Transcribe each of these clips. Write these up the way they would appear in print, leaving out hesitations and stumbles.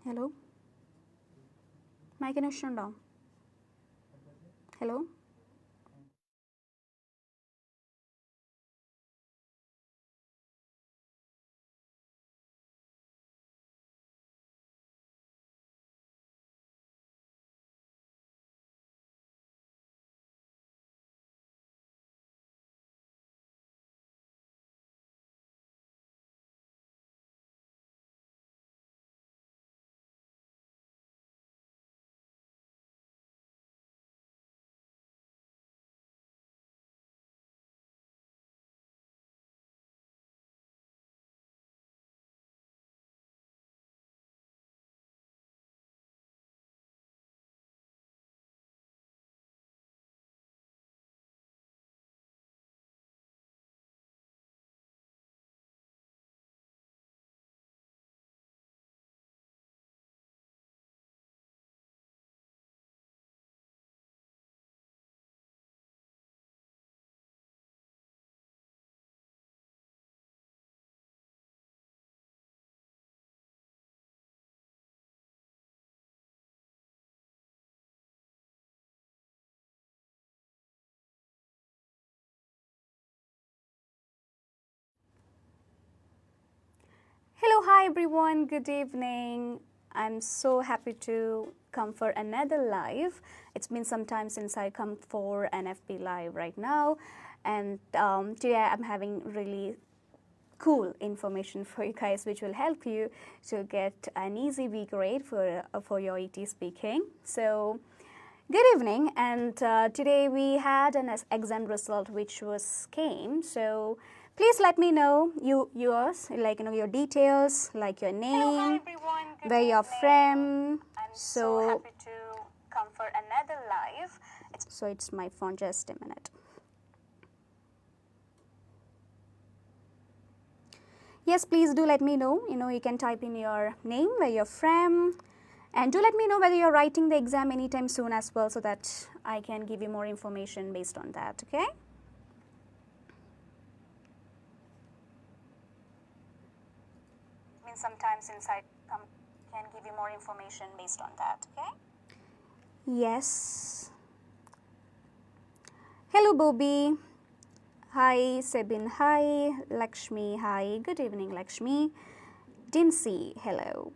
Hello? My connection down. Hello? Hello, hi everyone, good evening. I'm so happy to come for another live. It's been some time since I come for an FP live right now, and today I'm having really cool information for you guys which will help you to get an easy B grade for your OET speaking. So good evening, and today we had an exam result which came. So please let me know yours, like your details, like your name. Hello, hi everyone. Good Where you're evening. from. I'm so happy to come for another live. So it's my phone. Just a minute. Yes, please do let me know. You can type in your name, where you're from, and do let me know whether you're writing the exam anytime soon as well, so that I can give you more information based on that. Okay. It's been some time since I can give you more information based on that. Okay. Yes. Hello, Bobby. Hi, Sebin. Hi, Lakshmi. Hi. Good evening, Lakshmi. Dimsy. Hello.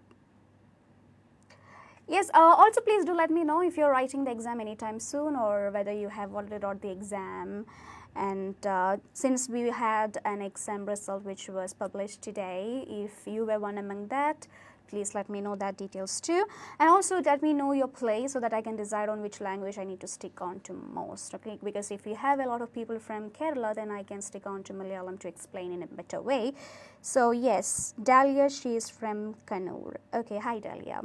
Yes, also please do let me know if you're writing the exam anytime soon, or whether you have already wrote the exam. And since we had an exam result which was published today, if you were one among that, please let me know that details too. And also let me know your place so that I can decide on which language I need to stick on to most. Okay, because if you have a lot of people from Kerala, then I can stick on to Malayalam to explain in a better way. So yes, Dahlia, she is from Kannur. Okay, hi Dahlia.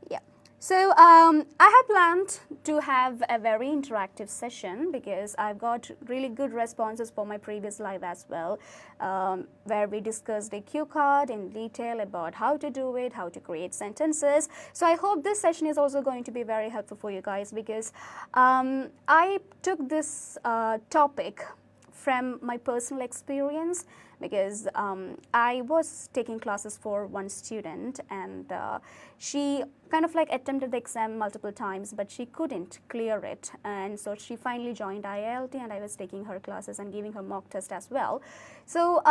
Yeah. So I have planned to have a very interactive session because I've got really good responses for my previous live as well, where we discussed a cue card in detail about how to do it, how to create sentences. So I hope this session is also going to be very helpful for you guys, because I took this topic from my personal experience, because I was taking classes for one student, and she kind of like attempted the exam multiple times, but she couldn't clear it, and so she finally joined IILT, and I was taking her classes and giving her mock test as well. So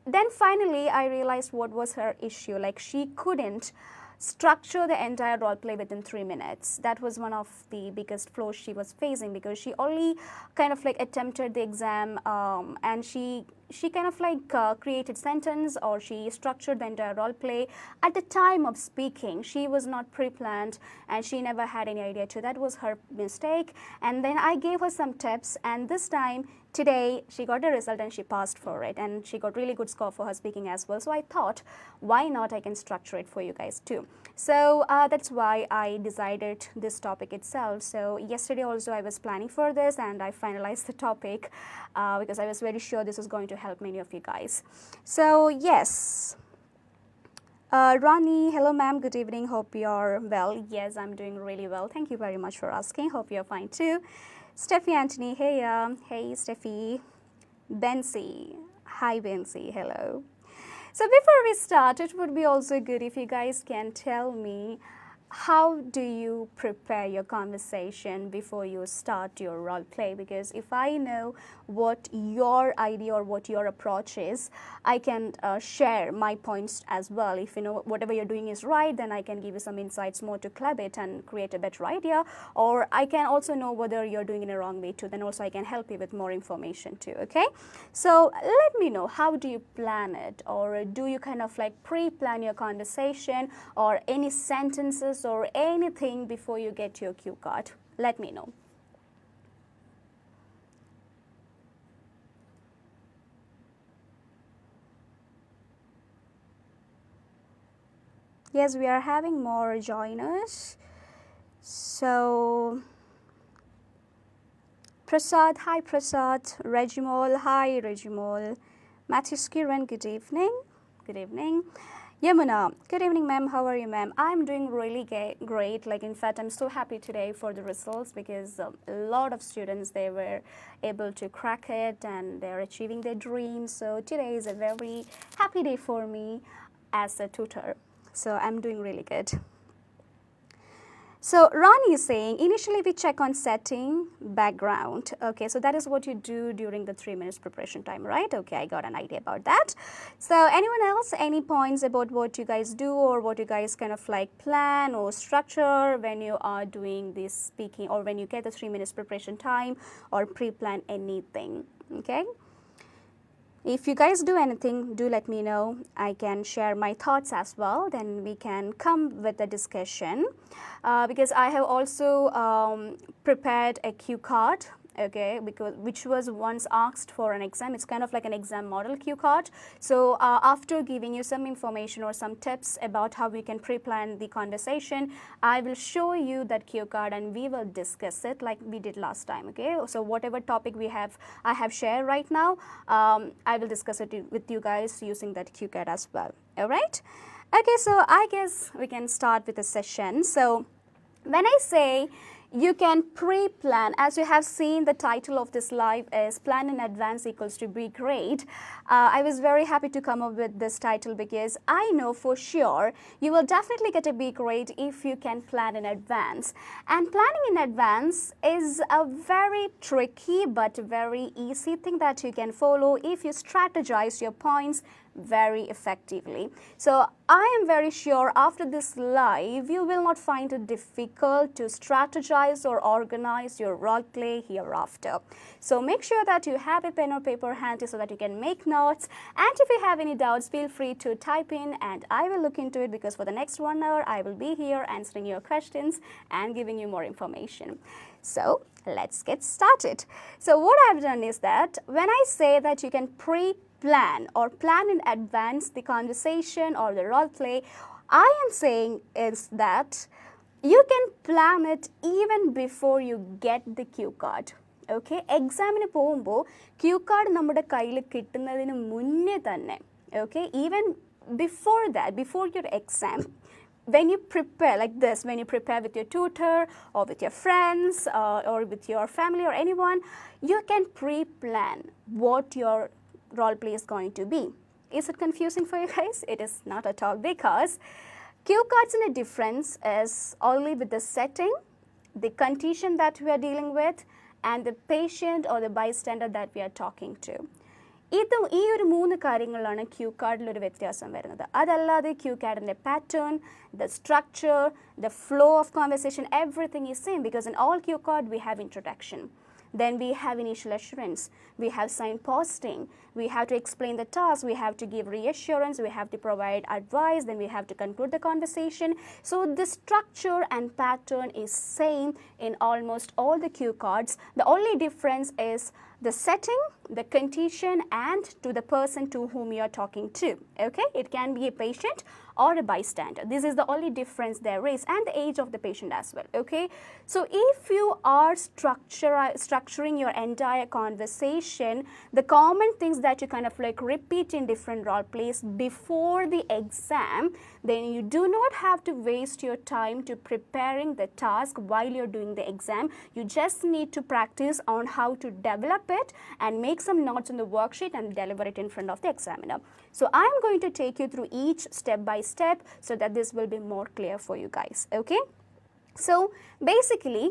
then finally I realized what was her issue. Like, she couldn't structure the entire role play within 3 minutes. That was one of the biggest flaws she was facing, because she only kind of like attempted the exam, and she kind of like created sentence, or she structured the entire role play at the time of speaking. She was not pre-planned, and she never had any idea to. That was her mistake. And then I gave her some tips, and this time today she got a result and she passed for it, and she got really good score for her speaking as well. So I thought, why not, I can structure it for you guys too. So that's why I decided this topic itself. So yesterday also I was planning for this, and I finalized the topic because I was very sure this is going to help many of you guys. So yes, Rani, hello ma'am, good evening, hope you're well. Yes, I'm doing really well, thank you very much for asking, hope you're fine too. Steffi Anthony, hey, hey Steffi. Bensi, hi Bensi, hello. So before we start, it would be also good if you guys can tell me, how do you prepare your conversation before you start your role play? Because if I know what your idea or what your approach is, I can share my points as well. If you know whatever you're doing is right, then I can give you some insights more to club it and create a better idea. Or I can also know whether you're doing it in a wrong way too. Then also I can help you with more information too. Okay, so let me know, how do you plan it? Or do you kind of like pre-plan your conversation or any sentences or anything before you get your cue card? Let me know. Yes, we are having more joiners. So Prasad, hi Prasad. Regimol, hi Regimol. Matthew Skiran, good evening. Good evening. Yamuna, good evening ma'am, how are you ma'am? I'm doing really great. Like in fact, I'm so happy today for the results because a lot of students, they were able to crack it and they're achieving their dreams. So today is a very happy day for me as a tutor. So I'm doing really good. So Ronnie is saying, initially we check on setting, background. Okay, so that is what you do during the 3 minutes preparation time, right? Okay, I got an idea about that. So anyone else, any points about what you guys do or what you guys kind of like plan or structure when you are doing this speaking, or when you get the 3 minutes preparation time, or pre-plan anything, okay? If you guys do anything, do let me know. I can share my thoughts as well. Then we can come with a discussion. Because I have also prepared a cue card, okay, which was once asked for an exam. It's kind of like an exam model cue card. So after giving you some information or some tips about how we can pre-plan the conversation, I will show you that cue card and we will discuss it like we did last time, okay? So whatever topic I have shared right now, I will discuss it with you guys using that cue card as well, all right? Okay, so I guess we can start with the session. So when I say you can pre-plan, as you have seen, the title of this live is Plan in Advance equals to Be Great. I was very happy to come up with this title because I know for sure you will definitely get a B grade if you can plan in advance. And planning in advance is a very tricky but very easy thing that you can follow if you strategize your points very effectively. So I am very sure after this live, you will not find it difficult to strategize or organize your role play hereafter. So make sure that you have a pen or paper handy so that you can make notes. And if you have any doubts, feel free to type in and I will look into it, because for the next 1 hour, I will be here answering your questions and giving you more information. So let's get started. So what I've done is that when I say that you can pre-plan or plan in advance the conversation or the role play, I am saying is that you can plan it even before you get the cue card. Okay, examine പോകുമ്പോൾ cue card നമ്മുടെ കയ്യിൽ കിട്ടുന്നതിന് മുന്നേ തന്നെ, okay, even before that, before your exam, when you prepare like this, when you prepare with your tutor or with your friends or with your family or anyone, you can pre-plan what your role play is going to be. Is it confusing for you guys? It is not at all, because cue cards in a difference is only with the setting, the condition that we are dealing with, and the patient or the bystander that we are talking to. ഈ ഒരു 3 കാര്യങ്ങളാണ് Q കാർഡിലൊരു വ്യത്യാസം വരുന്നത്. അതല്ലാതെ Q കാർഡിൻ്റെ pattern, the structure, the flow of conversation, everything is same, because in all cue card we have introduction. Then we have initial assurance, we have signposting, we have to explain the task, we have to give reassurance, we have to provide advice, then we have to conclude the conversation. So the structure and pattern is same in almost all the cue cards. The only difference is the setting, the condition, and to the person to whom you are talking to. Okay, it can be a patient or a bystander. This is the only difference there is, and the age of the patient as well. Okay, so if you are structuring your entire conversation, the common things that you kind of like repeat in different role plays before the exam, then you do not have to waste your time to preparing the task while you're doing the exam. You just need to practice on how to develop it and make some notes on the worksheet and deliver it in front of the examiner. So I am going to take you through each step by step so that this will be more clear for you guys. Okay? So basically,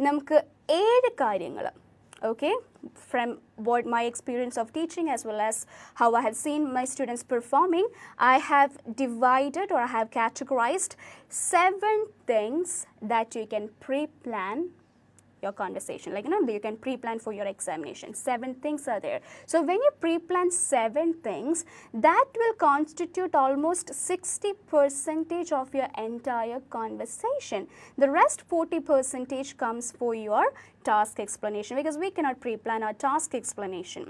നമുക്ക് 7 കാര്യങ്ങൾ, okay, from what my experience of teaching as well as how I have seen my students performing, I have divided or I have categorized 7 things that you can pre-plan your conversation. Like, you can pre-plan for your examination. 7 things are there. So when you pre-plan 7 things, that will constitute almost 60% of your entire conversation. The rest 40% comes for your task explanation, because we cannot pre-plan our task explanation.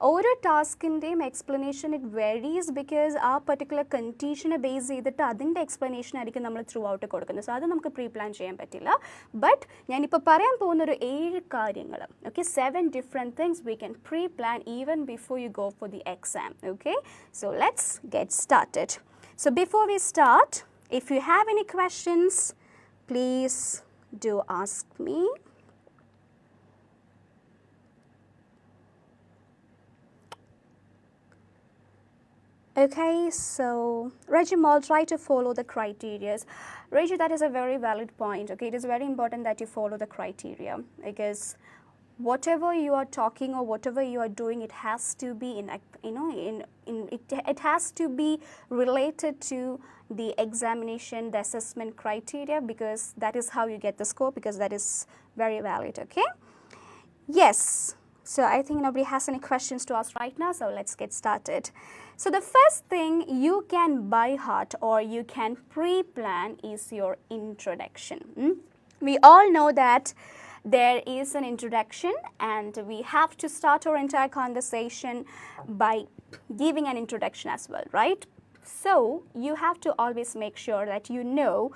Oru task indeyum explanation, it varies because our particular condition base ചെയ്തിട്ട് അതിൻ്റെ explanation ആയിരിക്കും നമ്മൾ through out കൊടുക്കുന്നത്. So അത് നമുക്ക് pre-plan ചെയ്യാൻ പറ്റില്ല. But ഞാനിപ്പോൾ പറയാൻ പോകുന്ന ഒരു 7 കാര്യങ്ങൾ, okay, 7 different things we can pre-plan even before you go for the exam. Okay, so let's get started. So before we start, if you have any questions, please do ask me. Okay, so Reggie, I'll try to follow the criteria. Reggie, that is a very valid point. Okay, it is very important that you follow the criteria, because whatever you are talking or whatever you are doing, it has to be it has to be related to the examination, the assessment criteria, because that is how you get the score, because that is very valid. Okay, yes. So I think nobody has any questions to ask right now, so let's get started. So the first thing you can by heart or you can pre-plan is your introduction. We all know that there is an introduction, and we have to start our entire conversation by giving an introduction as well, right? So you have to always make sure that you know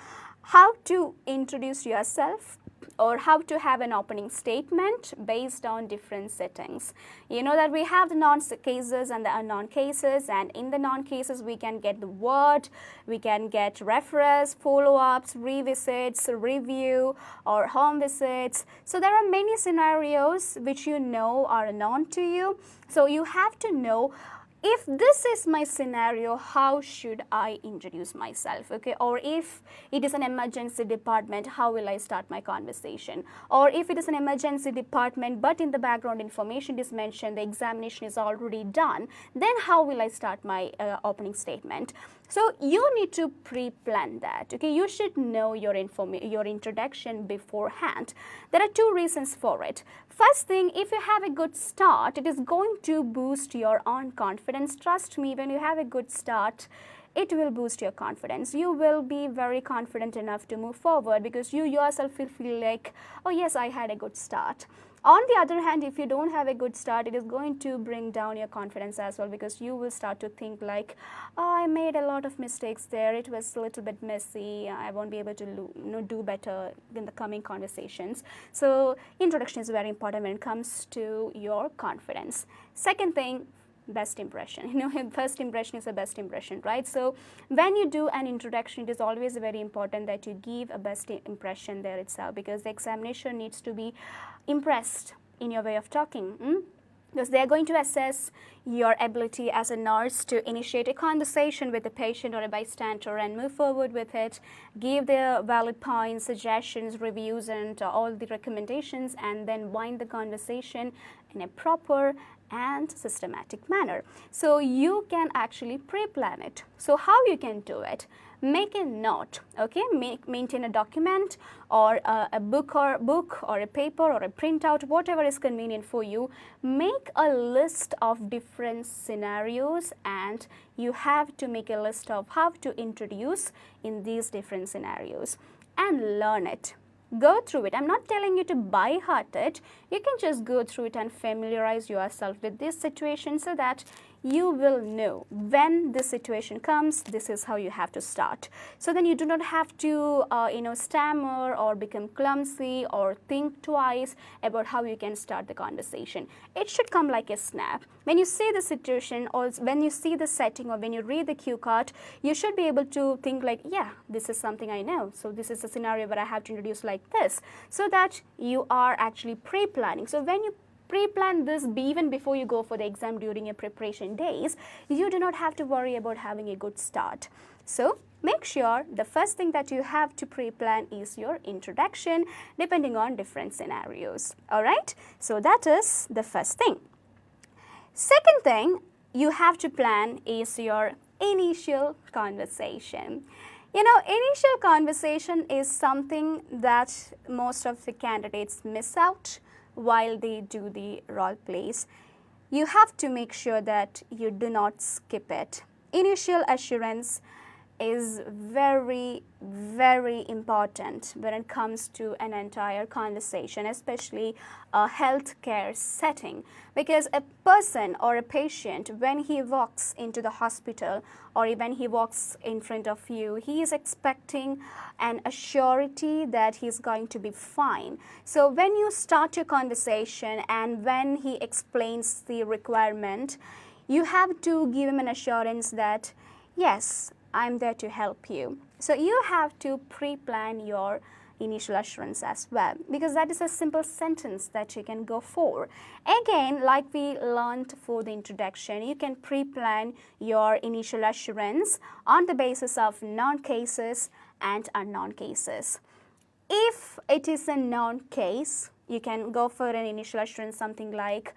how to introduce yourself, or how to have an opening statement based on different settings. You know that we have the known cases and the unknown cases, and in the known cases we can get the word, we can get reference, follow-ups, revisits, review, or home visits. So there are many scenarios which you know are known to you. So you have to know, if this is my scenario, how should I introduce myself, okay? Or if it is an emergency department, how will I start my conversation? Or if it is an emergency department, but in the background information is mentioned, the examination is already done, then how will I start my opening statement? So you need to pre-plan that, okay? You should know your introduction beforehand. There are 2 reasons for it. First thing, if you have a good start, it is going to boost your own confidence. Trust me, when you have a good start, it will boost your confidence. You will be very confident enough to move forward, because you yourself will feel like, oh yes, I had a good start. On the other hand, if you don't have a good start, it is going to bring down your confidence as well, because you will start to think like, oh, I made a lot of mistakes there, it was a little bit messy, I won't be able to do better in the coming conversations. So introduction is very important when it comes to your confidence. Second thing, best impression. First impression is the best impression, right? So when you do an introduction, it is always very important that you give a best impression there itself, because the examination needs to be impressed in your way of talking. Because they are going to assess your ability as a nurse to initiate a conversation with a patient or a bystander and move forward with it, give their valid points, suggestions, reviews, and all the recommendations, and then wind the conversation in a proper and systematic manner. So you can actually pre-plan it. So how you can do it? Make a note, okay? Maintain a document or a book or a paper or a printout, whatever is convenient for you. Make a list of different scenarios, and you have to make a list of how to introduce in these different scenarios, and learn it. Go through it. I'm not telling you to by heart it. You can just go through it and familiarize yourself with this situation, so that you will know when this situation comes, this is how you have to start. So then you do not have to stammer or become clumsy or think twice about how you can start the conversation. It should come like a snap. When you see the situation, or when you see the setting, or when you read the cue card, you should be able to think like, yeah, this is something I know. So this is a scenario where I have to introduce like this, so that you are actually pre-planning. So when you pre-plan this even before you go for the exam during your preparation days, you do not have to worry about having a good start. So make sure the first thing that you have to pre-plan is your introduction, depending on different scenarios. All right, so that is the first thing. Second thing you have to plan is your initial conversation. You know, initial conversation is something that most of the candidates miss out while they do the role plays. You have to make sure that you do not skip it. Initial assurance is very, very important when it comes to an entire conversation, especially a healthcare setting, because a person or a patient, when he walks into the hospital or when he walks in front of you, he is expecting an assurity that he's going to be fine. So when you start your conversation and when he explains the requirement, you have to give him an assurance that yes, I'm there to help you. So you have to pre-plan your initial assurance as well, because that is a simple sentence that you can go for. Again, like we learned for the introduction, you can pre-plan your initial assurance on the basis of known cases and unknown cases. If it is a known case, you can go for an initial assurance something like,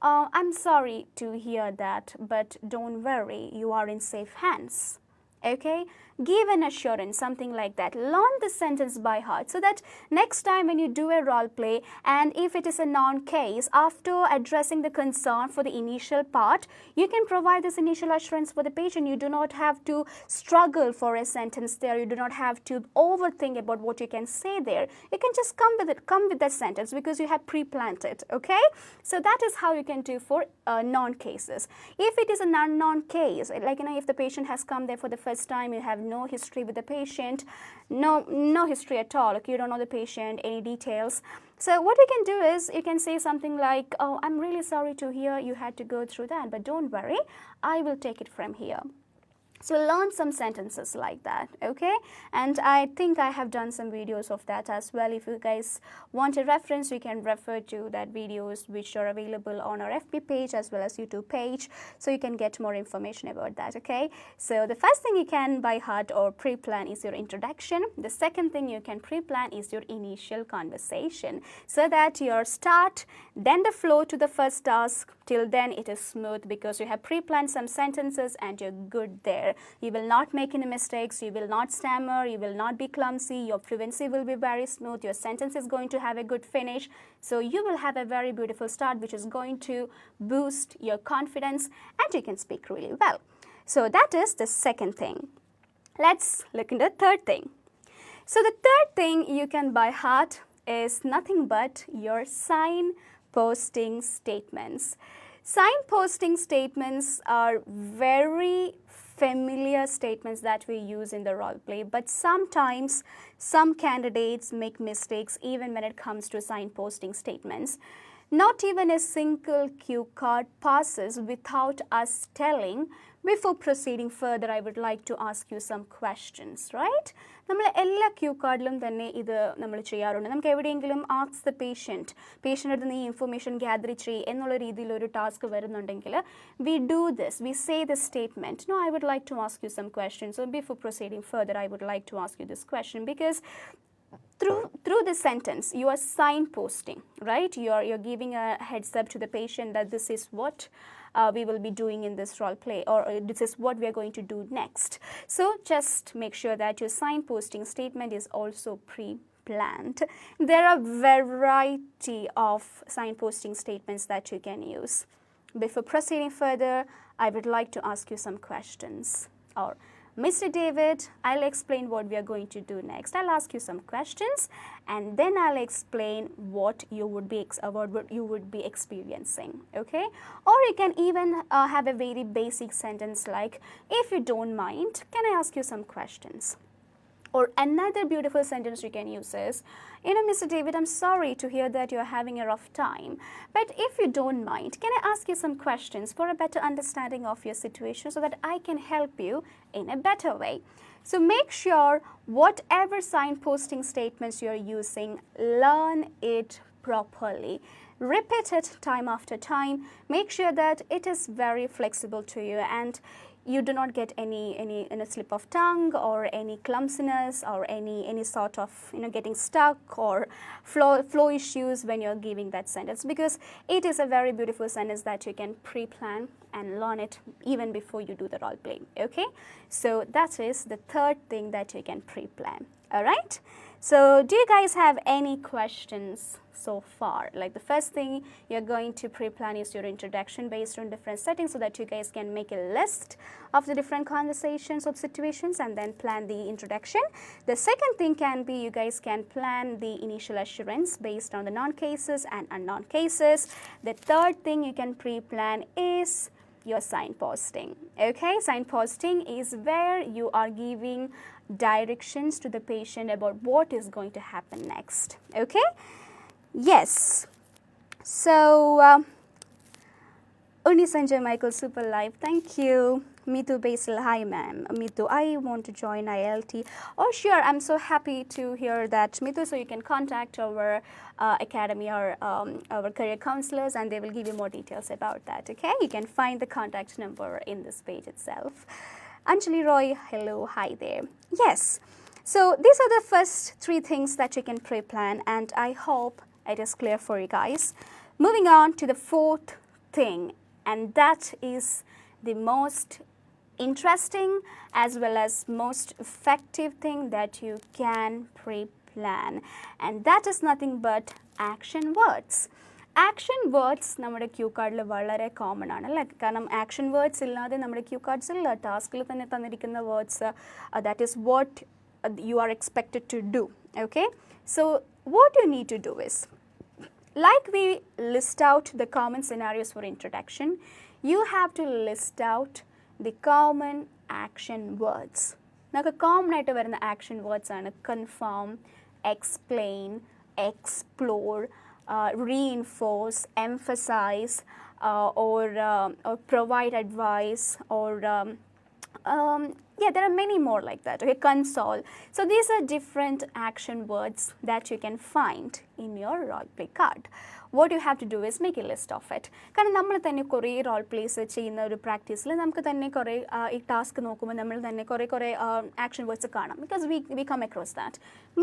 I'm sorry to hear that, but don't worry, you are in safe hands. Okay, give an assurance, something like that. Learn the sentence by heart so that next time when you do a role play, and if it is a non-case, after addressing the concern for the initial part, you can provide this initial assurance for the patient. You do not have to struggle for a sentence there. You do not have to overthink about what you can say there. You can just come with it, come with the sentence because you have pre-planned it. Okay, so that is how you can do for non-cases. If it is a non case, like if the patient has come there for the first time, you have no history with the patient, no history at all, okay, you don't know the patient, any details. So what you can do is you can say something like, oh, I'm really sorry to hear you had to go through that, but don't worry, I will take it from here. So learn some sentences like that, okay? And I think I have done some videos of that as well. If you guys want a reference, you can refer to that videos which are available on our FB page as well as YouTube page, so you can get more information about that, okay? So the first thing you can by heart or pre-plan is your introduction. The second thing you can pre-plan is your initial conversation, so that your start, then the flow to the first task, till then it is smooth because you have pre-planned some sentences and you're good there. You will not make any mistakes, you will not stammer, you will not be clumsy, your fluency will be very smooth, your sentence is going to have a good finish. So you will have a very beautiful start which is going to boost your confidence and you can speak really well. So that is the second thing. Let's look into the third thing. So the third thing you can by heart is nothing but your signposting statements. Signposting statements are very familiar statements that we use in the role play, but sometimes some candidates make mistakes even when it comes to signposting statements. Not even a single cue card passes without us telling, before proceeding further, I would like to ask you some questions, right? നമ്മൾ എല്ലാ Q കാർഡിലും തന്നെ ഇത് നമ്മൾ ചെയ്യാറുണ്ട്. നമുക്ക് എവിടെയെങ്കിലും ask the patient അടുത്ത് നീ ഇൻഫർമേഷൻ ഗ്യാദർ ചെയ്യ് എന്നുള്ള രീതിയിലൊരു ടാസ്ക് വരുന്നുണ്ടെങ്കിൽ we do this, we say this statement, no I would like to ask you some questions, so before proceeding further I would like to ask you this question, because through this sentence you are signposting, right? You're giving a heads up to the patient that this is what we will be doing in this role play, or this is what we are going to do next. So just make sure that your signposting statement is also pre-planned. There are variety of signposting statements that you can use. Before proceeding further, I would like to ask you some questions. Or Mr. David, I'll explain what we are going to do next. I'll ask you some questions and then I'll explain what you would be experiencing, okay? Or you can even have a very basic sentence like, if you don't mind, can I ask you some questions? Or another beautiful sentence you can use is, Mr. David, I'm sorry to hear that you're having a rough time, but if you don't mind, can I ask you some questions for a better understanding of your situation so that I can help you in a better way? So make sure whatever signposting statements you're using, learn it properly. repeat it time after time. Make sure that it is very flexible to you and you do not get any slip of tongue or any clumsiness or any sort of getting stuck or flow issues when you're giving that sentence, because it is a very beautiful sentence that you can pre-plan and learn it even before you do the role play. Okay, so that is the third thing that you can pre-plan. All right, so do you guys have any questions so far? Like the first thing you're going to pre-plan is your introduction based on different settings so that you guys can make a list of the different conversations or situations and then plan the introduction. The second thing can be you guys can plan the initial assurance based on the known cases and unknown cases. The third thing you can pre-plan is your signposting. Okay, signposting is where you are giving directions to the patient about what is going to happen next. Okay, yes. So Uni Sanjay Michael Super Live, thank you. Mitu Basil, hi ma'am. Mitu, I want to join ILT. Oh sure, I'm so happy to hear that, Mitu. So you can contact our academy or our career counselors and they will give you more details about that. Okay, you can find the contact number in this page itself. Anjali Roy, hello, hi there. Yes, so these are the first three things that you can pre-plan and I hope it is clear for you guys. Moving on to the fourth thing, and that is the most interesting as well as most effective thing that you can pre-plan, and that is nothing but action words. Action words നമ്മുടെ Q കാർഡിൽ വളരെ common ആണ് അല്ലേ, കാരണം action words ഇല്ലാതെ നമ്മുടെ Q കാർഡ്സിൽ ടാസ്കിൽ തന്നെ തന്നിരിക്കുന്ന words that is what you are expected to do. Okay, so what you need to do is, like we list out the common scenarios for introduction, you have to list out the common action words. നമുക്ക് common ആയിട്ട് വരുന്ന action words ആണ് confirm, explain, explore, reinforce, emphasize, or provide advice, or yeah, there are many more like that. Okay, console. So these are different action words that you can find in your role play card. What you have to do is make a list of it. കാരണം നമ്മൾ തന്നെ കുറേ role place ചെയ്യുന്ന ഒരു പ്രാക്ടീസിൽ നമുക്ക് തന്നെ കുറേ ഈ ടാസ്ക് നോക്കുമ്പോൾ നമ്മൾ തന്നെ കുറേ ആക്ഷൻ വേർഡ്സ് കാണാം, because we come across that.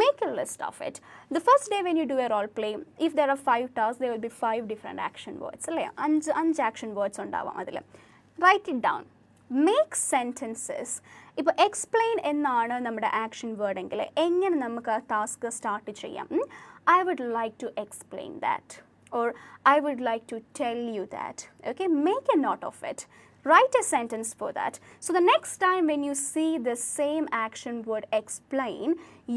Make a list of it. The first day when you do a role play, if there are 5 tasks, there will be 5 different action words അല്ലേ, അഞ്ച് action words ഉണ്ടാവാം അതിൽ. Write it down. Make sentences. ഇപ്പോൾ explain എന്നാണ് നമ്മുടെ action word എങ്കിൽ എങ്ങനെ നമുക്ക് ആ ടാസ്ക് സ്റ്റാർട്ട് ചെയ്യാം? I would like to explain that, or I would like to tell you that. Okay, make a note of it. Write a sentence for that. So the next time when you see the same action word explain,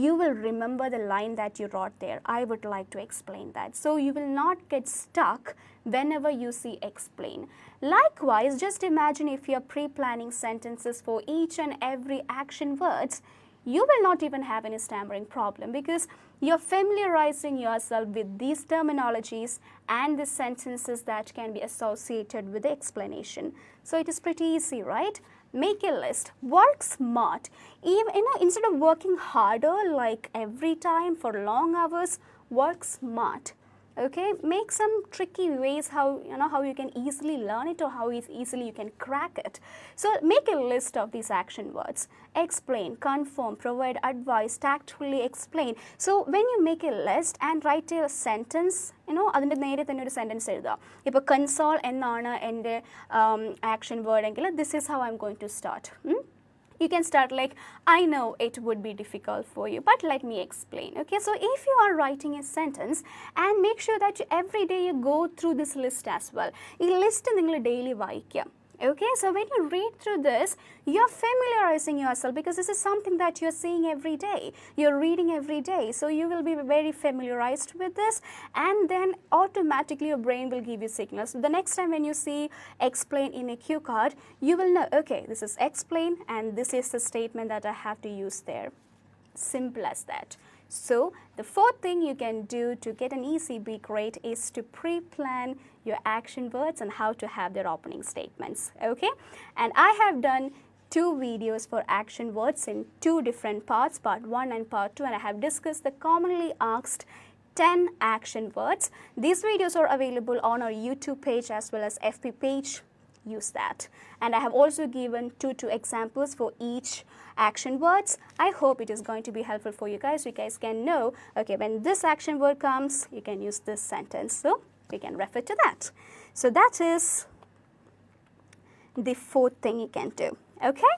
you will remember the line that you wrote there. I would like to explain that. So you will not get stuck whenever you see explain. Likewise, just imagine if you're pre-planning sentences for each and every action words, you will not even have any stammering problem, because you're familiarizing yourself with these terminologies and the sentences that can be associated with the explanation. So it is pretty easy, right? Make a list. Work smart. Even, instead of working harder like every time for long hours, work smart. Okay, make some tricky ways how you can easily learn it, or how easily you can crack it. So make a list of these action words. Explain, confirm, provide advice, tactfully explain. So when you make a list and write a sentence, അതിൻ്റെ നേരെ തന്നെ ഒരു sentence എഴുതുക. ഇപ്പോൾ console എന്നാണ് എൻ്റെ action word എങ്കിൽ this is how I'm going to start. You can start like, I know it would be difficult for you, but let me explain. Okay, so if you are writing a sentence, and make sure that every day you go through this list as well. ഈ list നിങ്ങൾ daily വായിക്കുക. Okay, so when you read through this, you're familiarizing yourself, because this is something that you're seeing every day, you're reading every day, so you will be very familiarized with this, and then automatically your brain will give you signals. So the next time when you see explain in a cue card, you will know, okay, this is explain and this is the statement that I have to use there. Simple as that. So the fourth thing you can do to get an easy B grade is to pre-plan your action words and how to have their opening statements. Okay, and I have done 2 videos for action words in 2 different parts, part 1 and part 2, and I have discussed the commonly asked 10 action words. These videos are available on our YouTube page as well as FB page. Use that. And I have also given two examples for each action words. I hope it is going to be helpful for you guys. You guys can know, okay, when this action word comes, you can use this sentence. So we can refer to that. So that is the fourth thing you can do. Okay?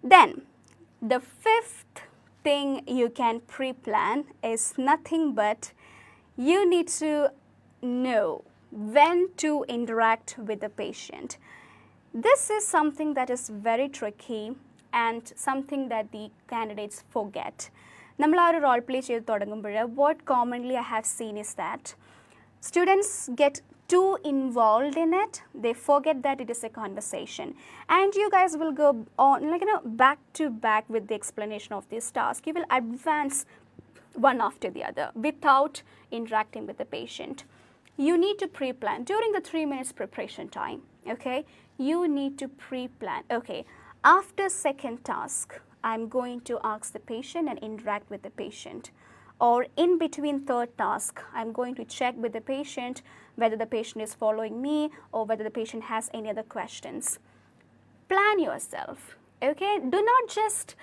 Then the fifth thing you can pre-plan is nothing but you need to know when to interact with the patient. This is something that is very tricky and something that the candidates forget. നമ്മൾ ആ ഒരു role play ചെയ്ത് തുടങ്ങുമ്പോൾ what commonly I have seen is that students get too involved in it. They forget that it is a conversation, and you guys will go on back to back with the explanation of this task. You will advance one after the other without interacting with the patient. You need to pre-plan during the 3 minutes preparation time. Okay, you need to pre-plan. Okay, after second task, I'm going to ask the patient and interact with the patient. Or in between third task, I'm going to check with the patient whether the patient is following me or whether the patient has any other questions. Plan yourself, okay? Do not just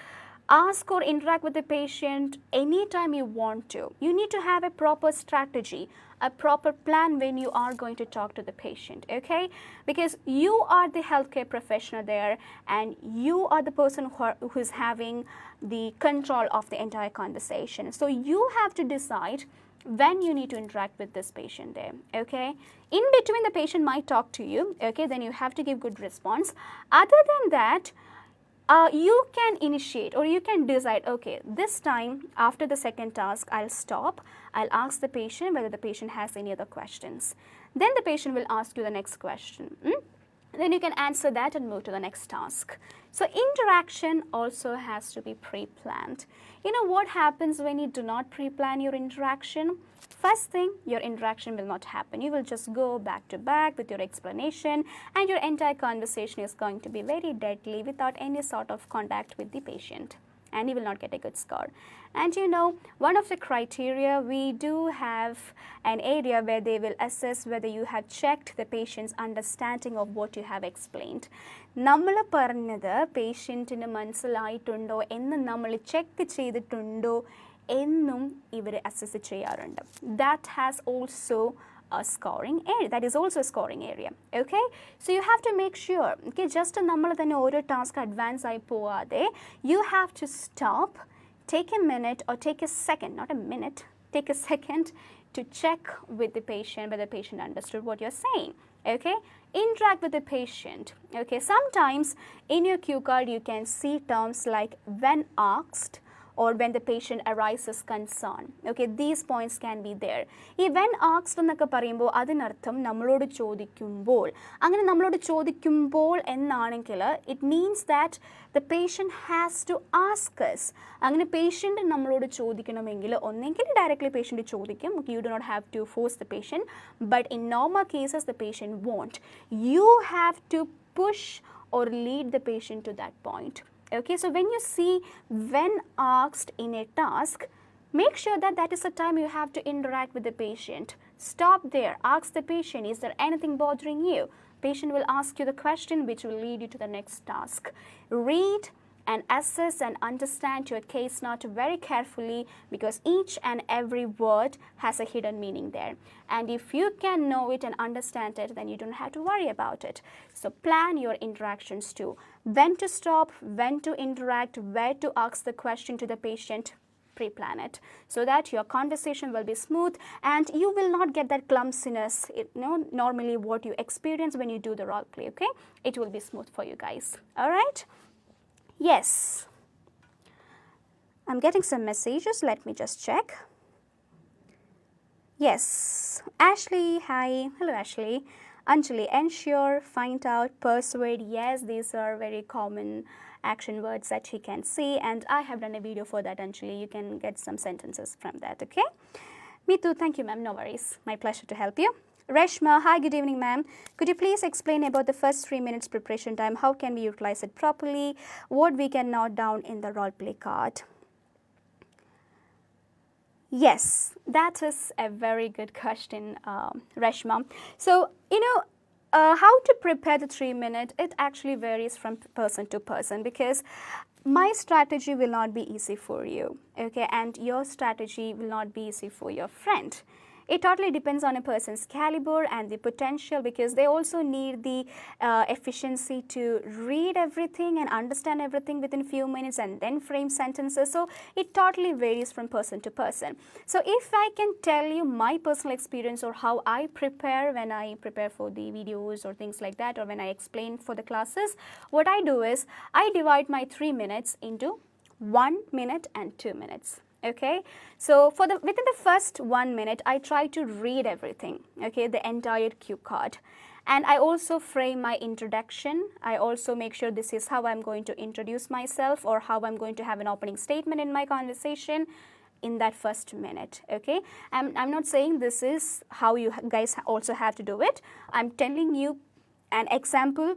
ask or interact with the patient anytime you want to. You need to have a proper strategy, a proper plan when you are going to talk to the patient, okay? Because you are the healthcare professional there and you are the person who is having the control of the entire conversation. So you have to decide when you need to interact with this patient there, okay? In between, the patient might talk to you, okay? Then you have to give good response. Other than that, you can initiate or you can decide, okay, this time after the second task, I'll stop. I'll ask the patient whether the patient has any other questions. Then the patient will ask you the next question. Then you can answer that and move to the next task. So interaction also has to be pre-planned. You know what happens when you do not pre-plan your interaction? First thing, your interaction will not happen. You will just go back to back with your explanation and your entire conversation is going to be very deadly without any sort of contact with the patient, and you will not get a good score. And you know, one of the criteria, we do have an area where they will assess whether you have checked the patient's understanding of what you have explained. നമ്മൾ പറഞ്ഞത് പേഷ്യൻറ്റിന് മനസ്സിലായിട്ടുണ്ടോ എന്ന് നമ്മൾ check ചെയ്തിട്ടുണ്ടോ എന്നും ഇവർ assess ചെയ്യാറുണ്ട്. That has also a scoring area. That is also a scoring area. Okay, so you have to make sure, okay, just നമ്മൾ തന്നെ ഓരോ ടാസ്ക് അഡ്വാൻസ് ആയി പോവാതെ you have to stop, take a minute or take a second, not a minute, take a second to check with the patient whether the patient understood what you're saying. Okay, interact with the patient. Okay, sometimes in your cue card you can see terms like when asked or when the patient arises concern. Okay, these points can be there. ഈ when asked എന്നൊക്കെ പറയുമ്പോൾ അതിനർത്ഥം നമ്മളോട് ചോദിക്കുമ്പോൾ, അങ്ങനെ നമ്മളോട് ചോദിക്കുമ്പോൾ എന്നാണെങ്കിൽ it means that the patient has to ask us. അങ്ങനെ patient നമ്മളോട് ചോദിക്കണമെങ്കിൽ ഒന്നെങ്കിൽ directly patient ചോദിക്കും. You do not have to force the patient, but in normal cases the patient won't. You have to push or lead the patient to that point. Okay, so when you see when asked in a task, make sure that that is the time you have to interact with the patient. Stop there, ask the patient, is there anything bothering you? Patient will ask you the question which will lead you to the next task. Read and assess and understand your case note very carefully, because each and every word has a hidden meaning there. And if you can know it and understand it, then you don't have to worry about it. So plan your interactions too. When to stop, when to interact, where to ask the question to the patient, pre-plan it so that your conversation will be smooth and you will not get that clumsiness, normally what you experience when you do the role play, okay? It will be smooth for you guys, all right? Yes, I'm getting some messages. Let me just check. Yes, Ashley, hi. Hello, Ashley. Anjali, ensure, find out, persuade. Yes, these are very common action words that you can see, and I have done a video for that, Anjali. You can get some sentences from that, okay? Me too. Thank you, ma'am. No worries. My pleasure to help you. Reshma, hi, good evening, ma'am. Could you please explain about the first 3 minutes preparation time? How can we utilize it properly? What we can note down in the role play card? Yes, that is a very good question, Reshma. So, how to prepare the 3 minute, it actually varies from person to person, because my strategy will not be easy for you, okay, and your strategy will not be easy for your friend. It totally depends on a person's caliber and the potential, because they also need the efficiency to read everything and understand everything within few minutes and then frame sentences. So it totally varies from person to person. So if I can tell you my personal experience or how I prepare when I prepare for the videos or things like that, or when I explain for the classes, what I do is I divide my 3 minutes into 1 minute and 2 minutes. Okay, so within the first 1 minute, I try to read everything, okay, the entire cue card. And I also frame my introduction. I also make sure this is how I'm going to introduce myself, or how I'm going to have an opening statement in my conversation in that first minute, okay. I'm not saying this is how you guys also have to do it. I'm telling you an example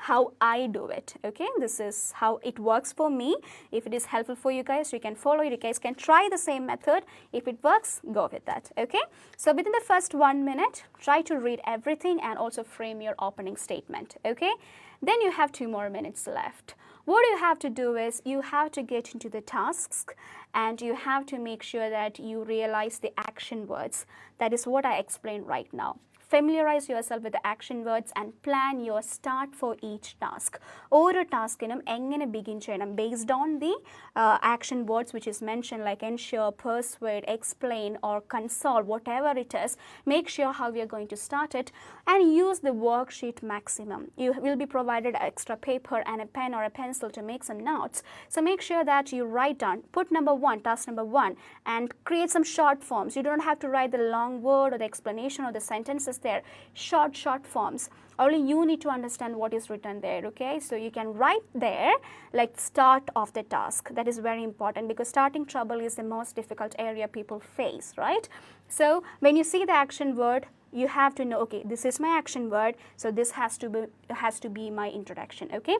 how I do it, okay. This is how it works for me. If it is helpful for you guys, you can follow it. You guys can try the same method. If it works, go with that, okay. So within the first 1 minute, try to read everything and also frame your opening statement, okay. Then you have 2 more minutes left. What you have to do is you have to get into the tasks, and you have to make sure that you realize the action words. That is what I explained right now. Familiarize yourself with the action words and plan your start for each task. Oro task engane begin cheyanam based on the action words which is mentioned, like ensure, persuade, explain, or console, whatever it is. Make sure how we are going to start it, and use the worksheet maximum. You will be provided extra paper and a pen or a pencil to make some notes. So make sure that you write down, put number 1, task number 1, and create some short forms. You don't have to write the long word or the explanation or the sentences there. Short forms. Only you need to understand what is written there, okay. So you can write there like start of the task. That is very important, because starting trouble is the most difficult area people face, right. So when you see the action word, you have to know, okay, this is my action word, so this has to be my introduction, okay.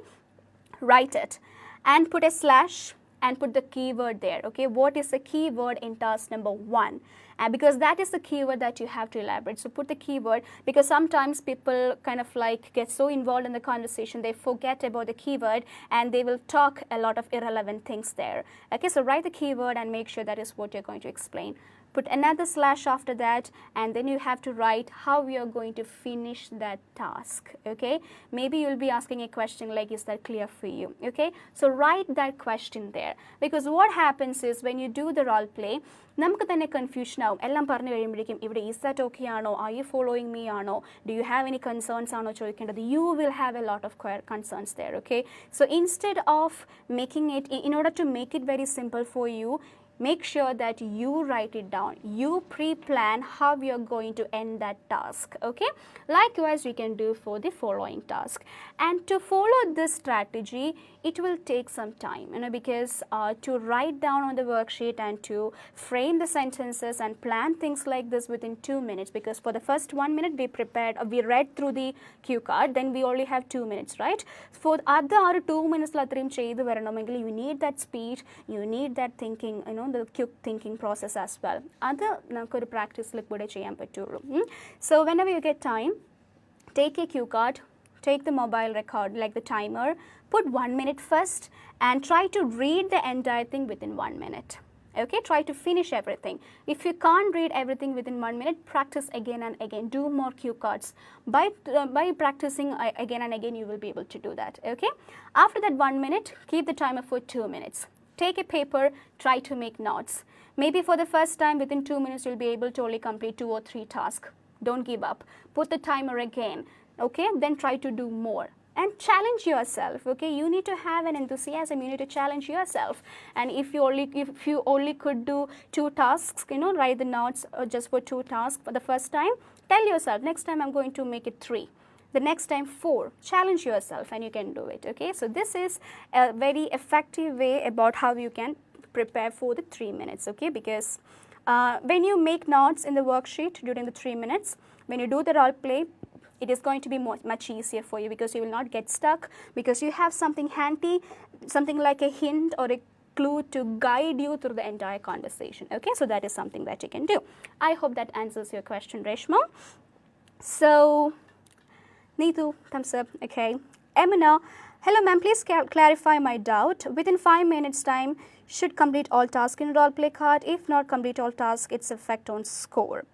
Write it and put a slash and put the keyword there, okay. What is the keyword in task number 1? And because that is the keyword that you have to elaborate. So put the keyword, because sometimes people kind of like get so involved in the conversation, they forget about the keyword and they will talk a lot of irrelevant things there. Okay, so write the keyword and make sure that is what you're going to explain. Put another slash after that, and then you have to write how you are going to finish that task, okay. Maybe you'll be asking a question like, is that clear for you, okay. So write that question there, because what happens is when you do the role play, നമുക്ക് തന്നെ confusion ആവും. എല്ലാം പറഞ്ഞു കഴിയുമ്പോഴേക്കും ഇവിടെ is that okay ആണോ, are you following me ആണോ, do you have any concerns ആണോ ചോദിക്കേണ്ടത്. You will have a lot of concerns there, okay. So instead of making it, in order to make it very simple for you, make sure that you write it down. You pre-plan how you're going to end that task, okay. Likewise, we can do for the following task. And to follow this strategy, it will take some time, because to write down on the worksheet and to frame the sentences and plan things like this within 2 minutes, because for the first 1 minute we prepared, we read through the cue card, then we only have 2 minutes, right. For the other 2 minutes you need that speed, you need that thinking, the quick thinking process as well. Adu namukku practice like kude cheyan pattullu. So whenever you get time, take a cue card, take the mobile record like the timer, put 1 minute first and try to read the entire thing within 1 minute. Okay, try to finish everything. If you can't read everything within 1 minute, practice again and again. Do more cue cards. By practicing again and again, you will be able to do that. Okay. After that 1 minute, keep the timer for 2 minutes. Take a paper, try to make notes. Maybe for the first time, within 2 minutes, you'll be able to only complete 2 or 3 tasks. Don't give up. Put the timer again. Okay, then try to do more. And challenge yourself, okay. You need to have an enthusiasm. You need to challenge yourself. And if you only could do 2 tasks, write the notes just for 2 tasks for the first time. Tell yourself, next time I'm going to make it 3. The next time 4. Challenge yourself and you can do it, okay. So this is a very effective way about how you can prepare for the 3 minutes, okay. Because when you make notes in the worksheet during the 3 minutes, when you do the role play, it is going to be much easier for you, because you will not get stuck, because you have something handy, something like a hint or a clue to guide you through the entire conversation. Okay, so that is something that you can do. I hope that answers your question, Reshma. So, Neetu, thumbs up. Okay. Emina, hello ma'am, please clarify my doubt. Within 5 minutes time, should complete all tasks in role play card. If not complete all tasks, its effect on score.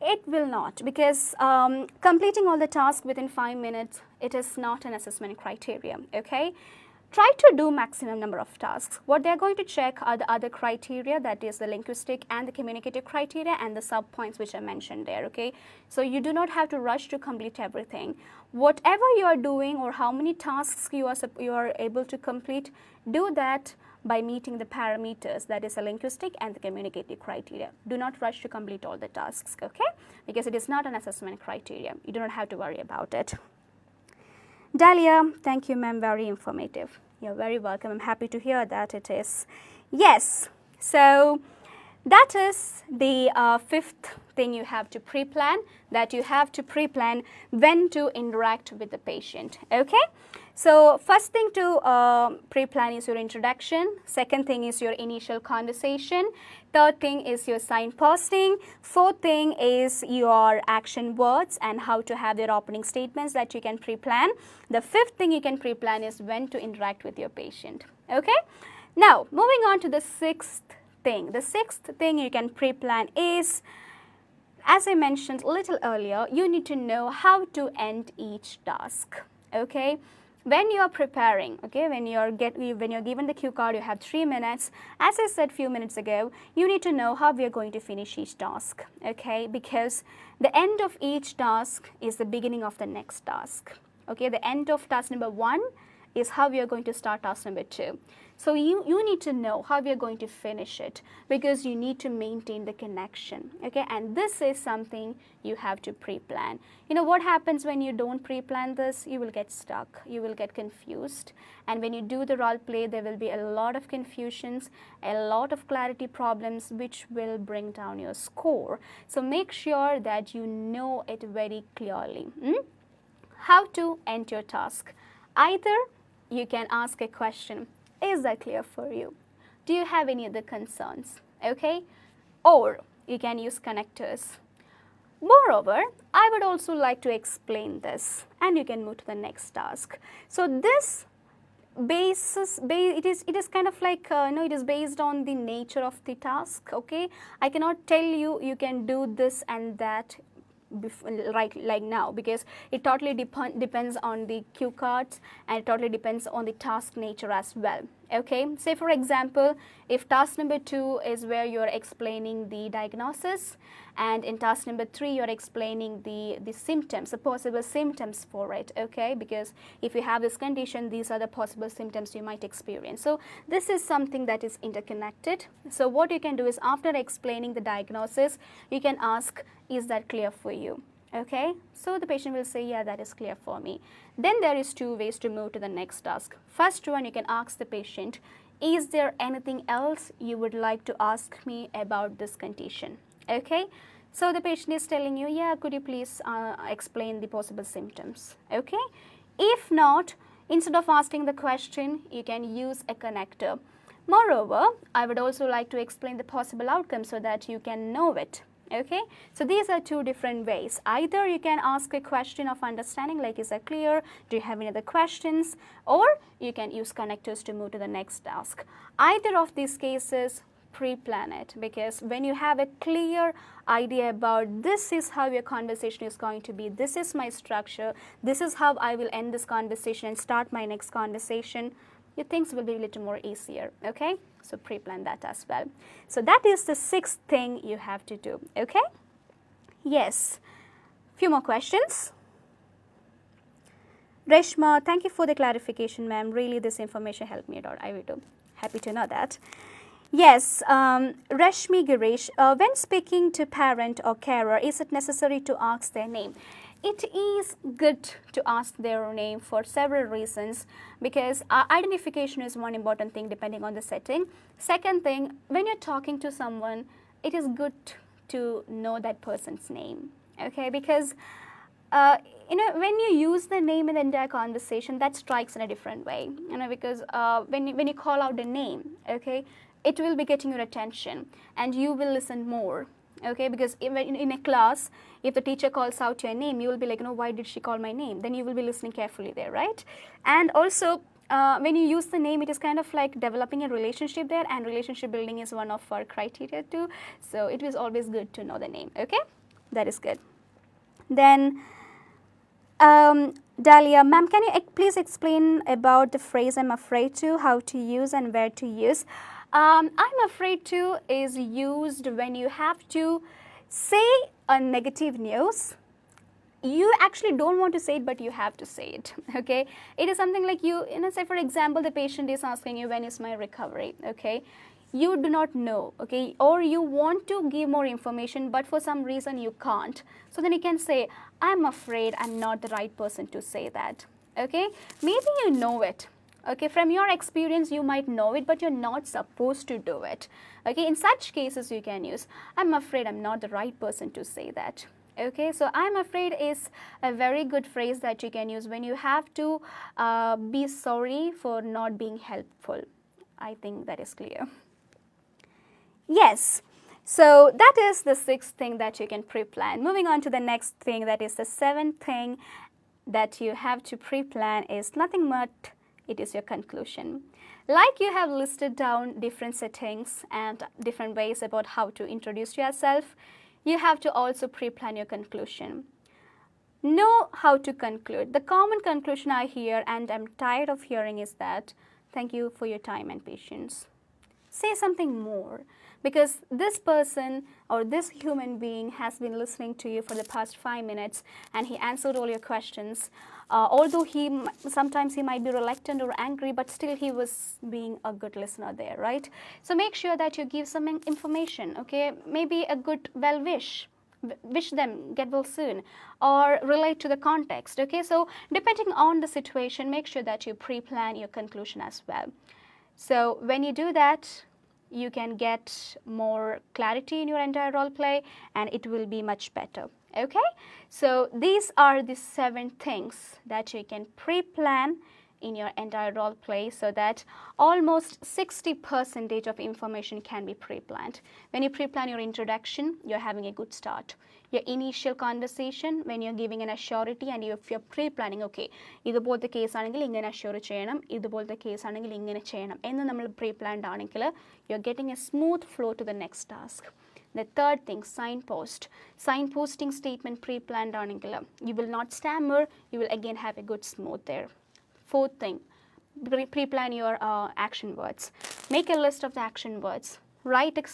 It will not, because completing all the tasks within 5 minutes, it is not an assessment criteria, okay? Try to do maximum number of tasks. What they're going to check are the other criteria, that is the linguistic and the communicative criteria and the sub points which I mentioned there, okay? So you do not have to rush to complete everything. Whatever you are doing or how many tasks you are able to complete, do that by meeting the parameters, that is the linguistic and the communicative criteria. Do not rush to complete all the tasks, okay? Because it is not an assessment criteria. You do not have to worry about it. Dahlia, thank you ma'am, very informative. You're very welcome. I'm happy to hear that it is. Yes, so that is the fifth thing you have to pre-plan, that you have to pre-plan when to interact with the patient, okay? So first thing to pre-plan is your introduction. Second thing is your initial conversation. Third thing is your signposting. Fourth thing is your action words and how to have your opening statements that you can pre-plan. The fifth thing you can pre-plan is when to interact with your patient, okay? Now, moving on to the sixth thing. The sixth thing you can pre-plan is, as I mentioned a little earlier, you need to know how to end each task, okay? When you are preparing, okay, when you're given the cue card, you have 3 minutes. As I said a few minutes ago, you need to know how we are going to finish each task, okay, because the end of each task is the beginning of the next task, okay. The end of task number 1 is how we are going to start task number 2. So you need to know how we are going to finish it, because you need to maintain the connection, okay? And this is something you have to pre-plan. You know what happens when you don't pre-plan this? You will get stuck, you will get confused, and when you do the role play, there will be a lot of confusions, a lot of clarity problems, which will bring down your score. So make sure that you know it very clearly. How to end your task? Either you can ask a question, is that clear for you? Do you have any other concerns? Okay? Or you can use connectors. Moreover, I would also like to explain this, and you can move to the next task. So this it is kind of like it is based on the nature of the task, okay? I cannot tell you can do this and that right like now, because it totally depends on the cue cards, and it totally depends on the task nature as well, okay? Say for example, if task number 2 is where you're explaining the diagnosis, and in task number 3 you're explaining the symptoms, the possible symptoms for it, okay? Because if you have this condition, these are the possible symptoms you might experience. So this is something that is interconnected. So what you can do is, after explaining the diagnosis, you can ask, is that clear for you? Okay, so the patient will say, yeah, that is clear for me. Then there is 2 ways to move to the next task. First one, you can ask the patient, is there anything else you would like to ask me about this condition? Okay, so the patient is telling you, yeah, could you please explain the possible symptoms? Okay, if not, instead of asking the question, you can use a connector. Moreover, I would also like to explain the possible outcome so that you can know it. Okay, so these are 2 different ways. Either you can ask a question of understanding, like, is that clear? Do you have any other questions? Or you can use connectors to move to the next task. Either of these cases, pre-plan it, because when you have a clear idea about this is how your conversation is going to be, this is my structure, this is how I will end this conversation and start my next conversation, your things will be a little more easier, okay? So pre-plan that as well. So that is the 6th thing you have to do, okay? Yes. Few more questions. Reshma, thank you for the clarification, ma'am. Really, this information helped me a lot. I will do. Happy to know that. Yes, Rashmi Girish, when speaking to parent or carer, is it necessary to ask their name? It is good to ask their name for several reasons, because identification is one important thing depending on the setting. Second thing, when you're talking to someone, it is good to know that person's name, okay? Because uh, when you use the name in the entire conversation, that strikes in a different way, because when you call out the name, okay, it will be getting your attention and you will listen more, okay, because in a class, if the teacher calls out your name, you will be like, why did she call my name? Then you will be listening carefully there, right? And also, when you use the name, it is kind of like developing a relationship there, and relationship building is one of our criteria too. So it was always good to know the name, okay? That is good. Then, Dahlia, ma'am, can you please explain about the phrase I'm afraid to, how to use and where to use? I'm afraid to is used when you have to say a negative news. You actually don't want to say it, but you have to say it, okay? It is something like say for example, the patient is asking you, when is my recovery, okay? You do not know, okay? Or you want to give more information, but for some reason you can't. So then you can say, I'm afraid I'm not the right person to say that, okay? Maybe you know it, okay? From your experience, you might know it, but you're not supposed to do it, okay? In such cases, you can use, I'm afraid I'm not the right person to say that. Okay, so I'm afraid is a very good phrase that you can use when you have to be sorry for not being helpful. I think that is clear. Yes, so that is the sixth thing that you can pre-plan. Moving on to the next thing, that is the seventh thing that you have to pre-plan is nothing but it is your conclusion. Like you have listed down different settings and different ways about how to introduce yourself, you have to also pre-plan your conclusion. Know how to conclude. The common conclusion I hear, and I'm tired of hearing, is that thank you for your time and patience. Say something more, because this person or this human being has been listening to you for the past 5 minutes and he answered all your questions. Although sometimes he might be reluctant or angry, but still he was being a good listener there, right? So make sure that you give some information, okay? Maybe a good wish them get well soon, or relate to the context, okay? So depending on the situation, make sure that you pre-plan your conclusion as well. So when you do that, you can get more clarity in your entire role play and it will be much better. Okay, so these are the 7 things that you can pre-plan in your entire role play, so that almost 60% of information can be pre-planned. When you pre-plan your introduction, you're having a good start. Your initial conversation, when you're giving an assurity and if you're pre-planning, okay, ഇതുപോലത്തെ case ആണെങ്കിൽ ഇങ്ങനെ assure ചെയ്യണം, ഇതുപോലത്തെ case ആണെങ്കിൽ ഇങ്ങനെ ചെയ്യണം എന്ന് നമ്മൾ pre-planned ആണെങ്കിൽ, you're getting a smooth flow to the next task. The third thing, signpost. Signposting statement pre-planned ആണെങ്കിൽ, you will not stammer, you will again have a good smooth there. Fourth thing, pre-plan your action words. Make a list of the action words. Write a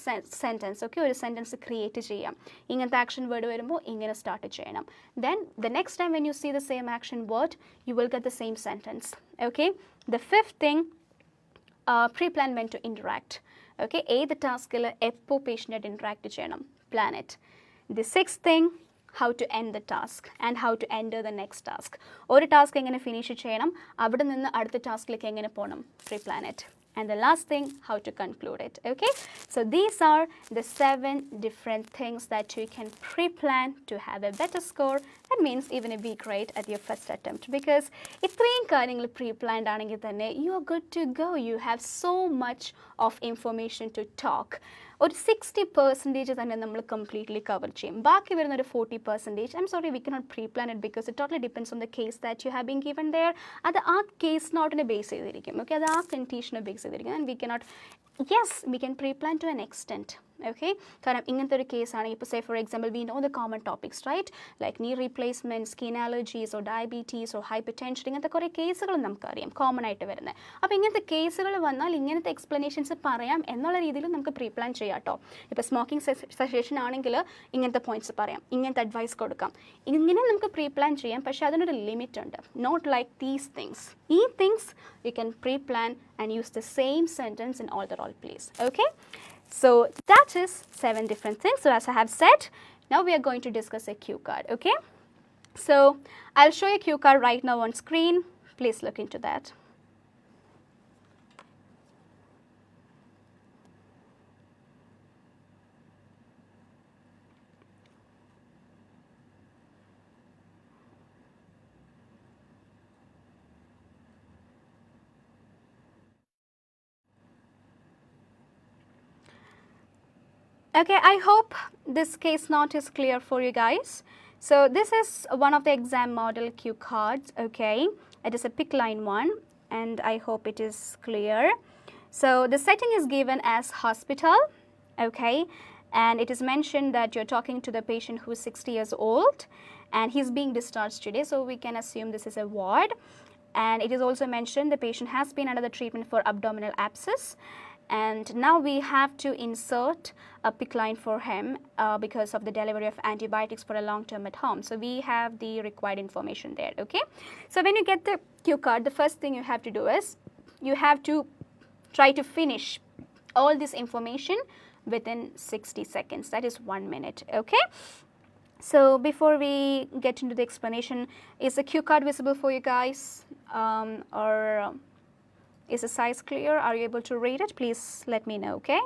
sentence, okay? ഒരു sentence create ചെയ്യാം. ഇങ്ങനത്തെ action word വരുമ്പോൾ ഇങ്ങനെ start ചെയ്യണം. Then the next time when you see the same action word, you will get the same sentence, okay? The fifth thing, pre-plan when to interact, okay? ഏത് ടാസ്കിൽ എപ്പോൾ patient interact ചെയ്യണം, plan it. The sixth thing, how to end the task and how to enter the next task. ഒരു task എങ്ങനെ finish ചെയ്യണം, അവിടെ നിന്ന് അടുത്ത taskലേക്ക് എങ്ങനെ പോകണം, pre-plan it. And the last thing, how to conclude it, okay? So these are the 7 different things that you can pre-plan to have a better score. That means even a B grade at your first attempt, because ഇത്രയും കാര്യങ്ങൾ pre-planned ആണെങ്കിൽ തന്നെ you are good to go. You have so much of information to talk. ഒരു 60% തന്നെ നമ്മൾ completely cover ചെയ്യും. ബാക്കി വരുന്ന ഒരു 40%, I'm sorry, we cannot pre-plan it because it totally depends on the case that you have been given there. അത് ആ case note-നെ base ചെയ്തിരിക്കും, okay? അത് ആ condition-നെ base ചെയ്തിരിക്കും, and we cannot, yes, we can pre-plan to an extent, okay? കാരണം ഇങ്ങനത്തെ ഒരു case ആണ്, ഇപ്പോൾ say for example, we know the common topics, right? Like knee replacement, skin allergies or diabetes or hypertension, ഇങ്ങനത്തെ കുറേ കേസുകൾ നമുക്കറിയാം കോമൺ ആയിട്ട് വരുന്നത്. അപ്പോൾ ഇങ്ങനത്തെ കേസുകൾ വന്നാൽ ഇങ്ങനത്തെ എക്സ്പ്ലനേഷൻസ് പറയാം എന്നുള്ള രീതിയിൽ നമുക്ക് പ്രീ-പ്ലാൻ ചെയ്യാം കേട്ടോ. ഇപ്പോൾ സ്മോക്കിംഗ് സെഷൻ ആണെങ്കിൽ ഇങ്ങനത്തെ പോയിന്റ്സ് പറയാം, ഇങ്ങനത്തെ അഡ്വൈസ് കൊടുക്കാം, ഇങ്ങനെ നമുക്ക് പ്രീ-പ്ലാൻ ചെയ്യാം. പക്ഷേ അതിനൊരു ലിമിറ്റ് ഉണ്ട്. Not like these things. ഈ things you can preplan and use the same sentence in all the role place, okay? So that is 7 different things. So as I have said, now we are going to discuss a cue card, okay? So I'll show you a cue card right now on screen. Please look into that. Okay, I hope this case note is clear for you guys. So this is one of the exam model cue cards, okay. It is a pick line one and I hope it is clear. So the setting is given as hospital, okay, and it is mentioned that you're talking to the patient who is 60 years old and he's being discharged today, so we can assume this is a ward. And it is also mentioned the patient has been under the treatment for abdominal abscess, and now we have to insert a pick line for him because of the delivery of antibiotics for a long term at home. So we have the required information there, okay. So when you get the cue card, the first thing you have to do is you have to try to finish all this information within 60 seconds, that is 1 minute, okay. So before we get into the explanation, is the cue card visible for you guys, or is the size clear? Are you able to read it? Please let me know, okay?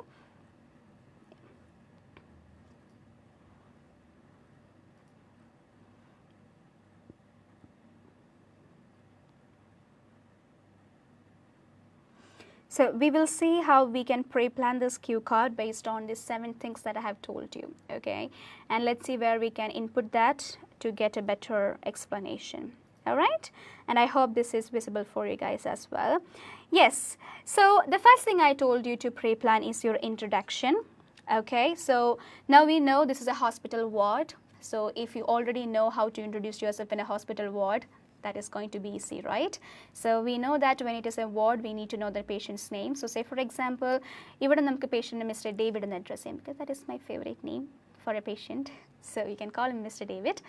So we will see how we can pre-plan this cue card based on the 7 things that I have told you, okay? And let's see where we can input that to get a better explanation, all right? And I hope this is visible for you guys as well. Yes, so the first thing I told you to pre-plan is your introduction, okay? So now we know this is a hospital ward. So if you already know how to introduce yourself in a hospital ward, that is going to be easy, right? So we know that when it is a ward, we need to know the patient's name. So say for example, even namukku patient Mr. David and address him, because that is my favorite name for a patient. So you can call him Mr. David.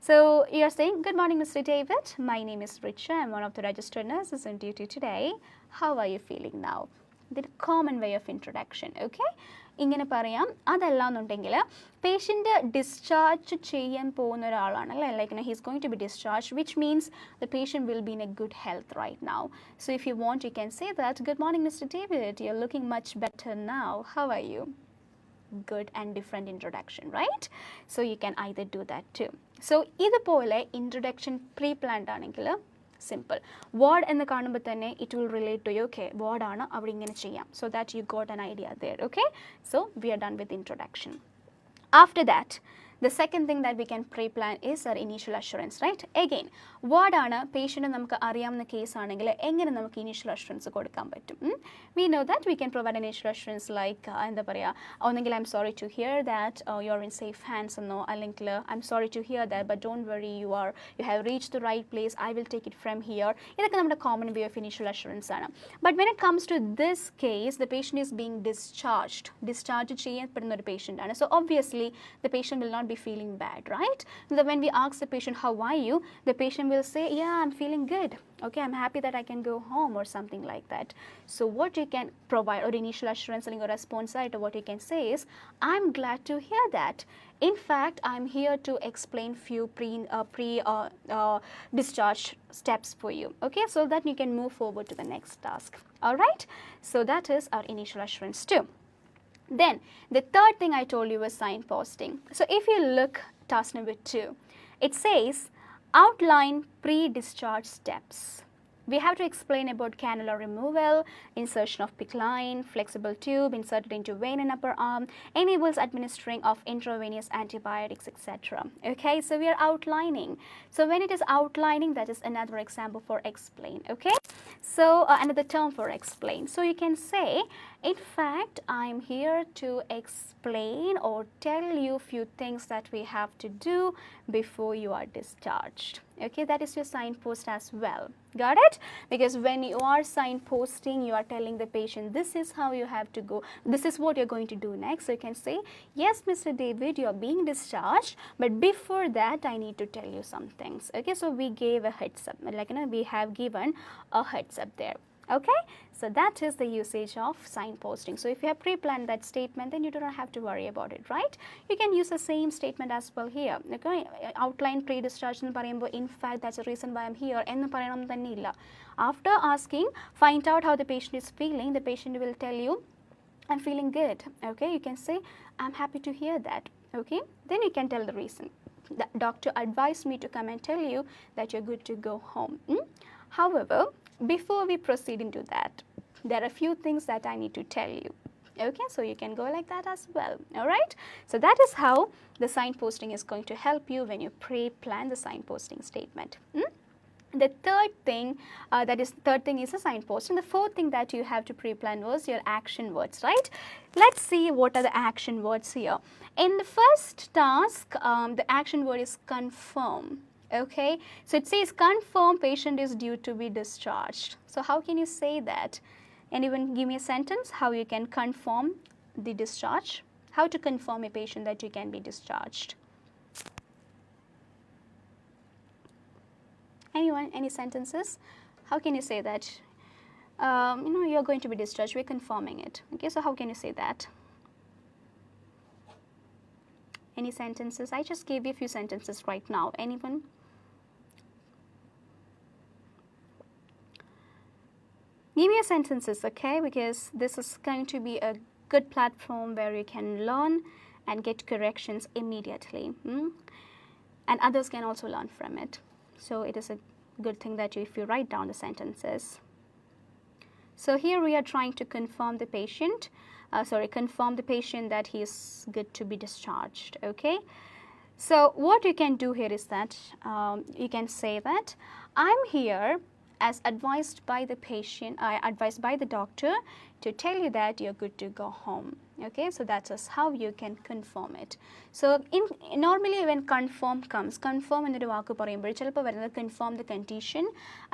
So you are saying, good morning, Mr. David. My name is Richa. I'm one of the registered nurses on duty today. How are you feeling now? The common way of introduction, okay? ഇങ്ങനെ പറയാം. അതല്ലാന്നുണ്ടെങ്കിൽ patient discharge ചെയ്യാൻ പോകുന്ന ഒരാളാണല്ലേ, like he's going to be discharge, which means the patient will be in a good health right now. So if you want you can say that, good morning mister David, you are looking much better now, how are you? Good and different introduction, right? So you can either do that too. So ഇതുപോലെ introduction pre-planned ആണെങ്കിൽ simple. Word എന്ന് കാണുമ്പോൾ തന്നെ it will relate to you, okay, word ആണ് അവിടെ ഇങ്ങനെ ചെയ്യാം, so that you got an idea there, okay? So we are done with introduction. After that, the second thing that we can pre-plan is our initial assurance, right? Again, word ആണ് patient നമുക്ക് അറിയാവുന്ന case ആണെങ്കിൽ എങ്ങനെ നമുക്ക് initial assurance കൊടുക്കാൻ പറ്റും? We know that we can provide an initial assurance like എന്താ പറയുക, ഒന്നെങ്കിൽ I'm sorry to hear that you're in safe hands എന്നോ, അല്ലെങ്കിൽ I'm sorry to hear that but don't worry, you have reached the right place, I will take it from here. ഇതൊക്കെ നമ്മുടെ common way of initial assurance ആണ്. But when it comes to this case, the patient is being discharged ചെയ്യപ്പെടുന്ന ഒരു patient ആണ്. So obviously the patient will not be feeling bad, right? So when we ask the patient, how are you? The patient will say, yeah, I'm feeling good. Okay, I'm happy that I can go home or something like that. So what you can provide, or initial assurance or response side, what you can say is, I'm glad to hear that. In fact, I'm here to explain few discharge steps for you. Okay, so that you can move forward to the next task. All right, so that is our initial assurance too. Then the third thing I told you was signposting. So if you look task number 2, it says outline pre-discharge steps. We have to explain about cannula removal, insertion of PICC line, flexible tube inserted into vein in upper arm, enables administering of intravenous antibiotics, etc. Okay, so we are outlining. So when it is outlining, that is another example for explain. Okay, so another term for explain. So you can say, in fact, I'm here to explain or tell you few things that we have to do before you are discharged. Okay, that is your signpost as well. Got it? Because when you are signposting, you are telling the patient, this is how you have to go, this is what you're going to do next. So you can say, yes, Mr. David, you are being discharged, but before that, I need to tell you some things. Okay, so we gave a heads up, like, we have given a heads up there. Okay, so that is the usage of signposting. So if you have pre-planned that statement, then you do not have to worry about it, right? You can use the same statement as well here. Okay, outline pre-discharge എന്ന് പറയുമ്പോൾ, in fact, that's the reason why I'm here എന്ന് പറയണം തന്നെയില്ല. After asking, find out how the patient is feeling, the patient will tell you, I'm feeling good. Okay, you can say, I'm happy to hear that. Okay, then you can tell the reason. The doctor advised me to come and tell you that you're good to go home. However, before we proceed into that, there are a few things that I need to tell you. Okay, so you can go like that as well. All right, so that is how the signposting is going to help you when you pre-plan the signposting statement. The third thing, third thing is a signposting. The fourth thing that you have to pre-plan was your action words, right? Let's see what are the action words here. In the first task, the action word is confirm. Okay, so it says confirm patient is due to be discharged. So how can you say that? Anyone give me a sentence how you can confirm the discharge? How to confirm a patient that you can be discharged? Anyone? Any sentences? How can you say that? You're going to be discharged. We're confirming it. Okay, so how can you say that? Any sentences? I just gave you a few sentences right now. Anyone? Give me your sentences, okay? Because this is going to be a good platform where you can learn and get corrections immediately. And others can also learn from it. So it is a good thing that if you write down the sentences. So here we are trying to confirm the patient, confirm the patient that he is good to be discharged, okay? So what you can do here is that you can say that I'm here as advised by the patient, advised by the doctor to tell you that you're good to go home. Okay, so that is how you can confirm it. So normally when confirm comes, confirm എന്നൊരു വാക്ക് പറയുമ്പോൾ ചിലപ്പോൾ വരുന്നത് confirm the condition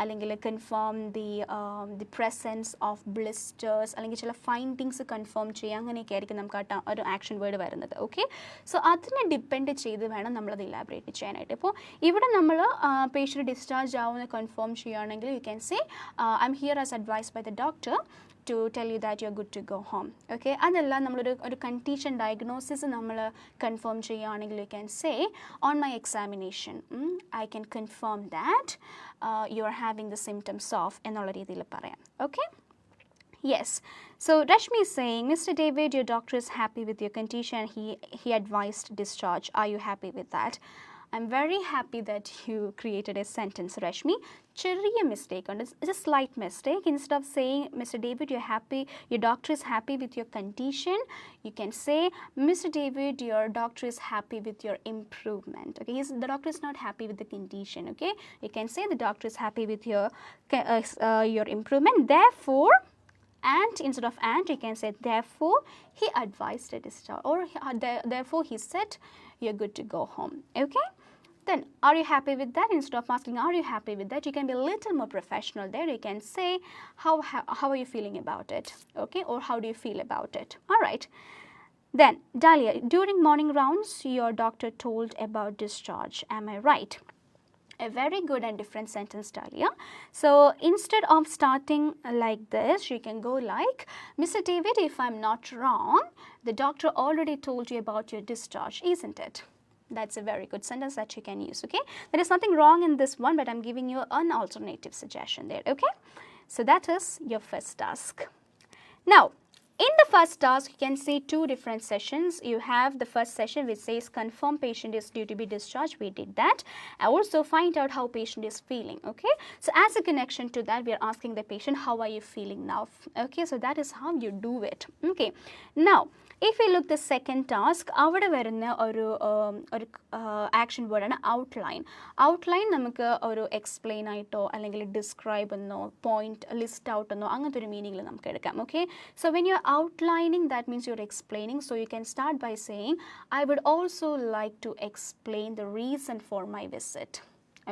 അല്ലെങ്കിൽ confirm the presence of blisters അല്ലെങ്കിൽ ചില findings confirm ചെയ്യുക അങ്ങനെയൊക്കെ ആയിരിക്കും നമുക്ക് ഒരു ആക്ഷൻ വേർഡ് വരുന്നത്. ഓക്കെ, സോ അതിനെ ഡിപ്പെൻഡ് ചെയ്ത് വേണം നമ്മളത് ഇലാബറേറ്റ് ചെയ്യാനായിട്ട്. ഇപ്പോൾ ഇവിടെ നമ്മൾ പേഷ്യൻ്റ് ഡിസ്ചാർജ് ആവുന്ന കൺഫേം ചെയ്യുകയാണെങ്കിൽ you can say I'm here as advised by the doctor to tell you that you're good to go home. Okay, അതല്ല നമ്മളൊരു condition diagnosis നമ്മൾ confirm ചെയ്യുകയാണെങ്കിൽ you can say on my examination I can confirm that you're having the symptoms of എന്നുള്ള രീതിയിൽ പറയാം. Okay. Yes, so Rashmi is saying, Mr. David, your doctor is happy with your condition. He advised discharge. Are you happy with that? I'm very happy that you created a sentence, Rashmi. Chiriya mistake, it's a slight mistake. Instead of saying, Mr. David, you're happy, your doctor is happy with your condition, you can say, Mr. David, your doctor is happy with your improvement. Okay, the doctor is not happy with the condition. Okay, you can say the doctor is happy with your improvement. Therefore, and instead of and, you can say therefore he advised a discharge, or therefore he said you're good to go home. Okay, then are you happy with that? Instead of asking are you happy with that, you can be a little more professional there. You can say how are you feeling about it? Okay, or how do you feel about it? All right. Then Dahlia, during morning rounds your doctor told about discharge. Am I right? A very good and different sentence, Dahlia. So instead of starting like this, you can go like, Mr. David, if I'm not wrong, the doctor already told you about your discharge, isn't it? That's a very good sentence that you can use. Okay, there is nothing wrong in this one, but I'm giving you an alternative suggestion there. Okay, so that is your first task. Now, in the first task, you can see two different sessions. You have the first session which says confirm patient is due to be discharged. We did that. I also find out how patient is feeling. Okay, so as a connection to that, we are asking the patient, how are you feeling now? Okay, so that is how you do it. Okay, now if we look the second task, avada varuna oru action word ana outline. Outline namukku oru explain aito allengil describe enno point list out enno angathe oru meaning il namukku edukam. Okay, so when you're outlining, that means you're explaining. So you can start by saying, I would also like to explain the reason for my visit.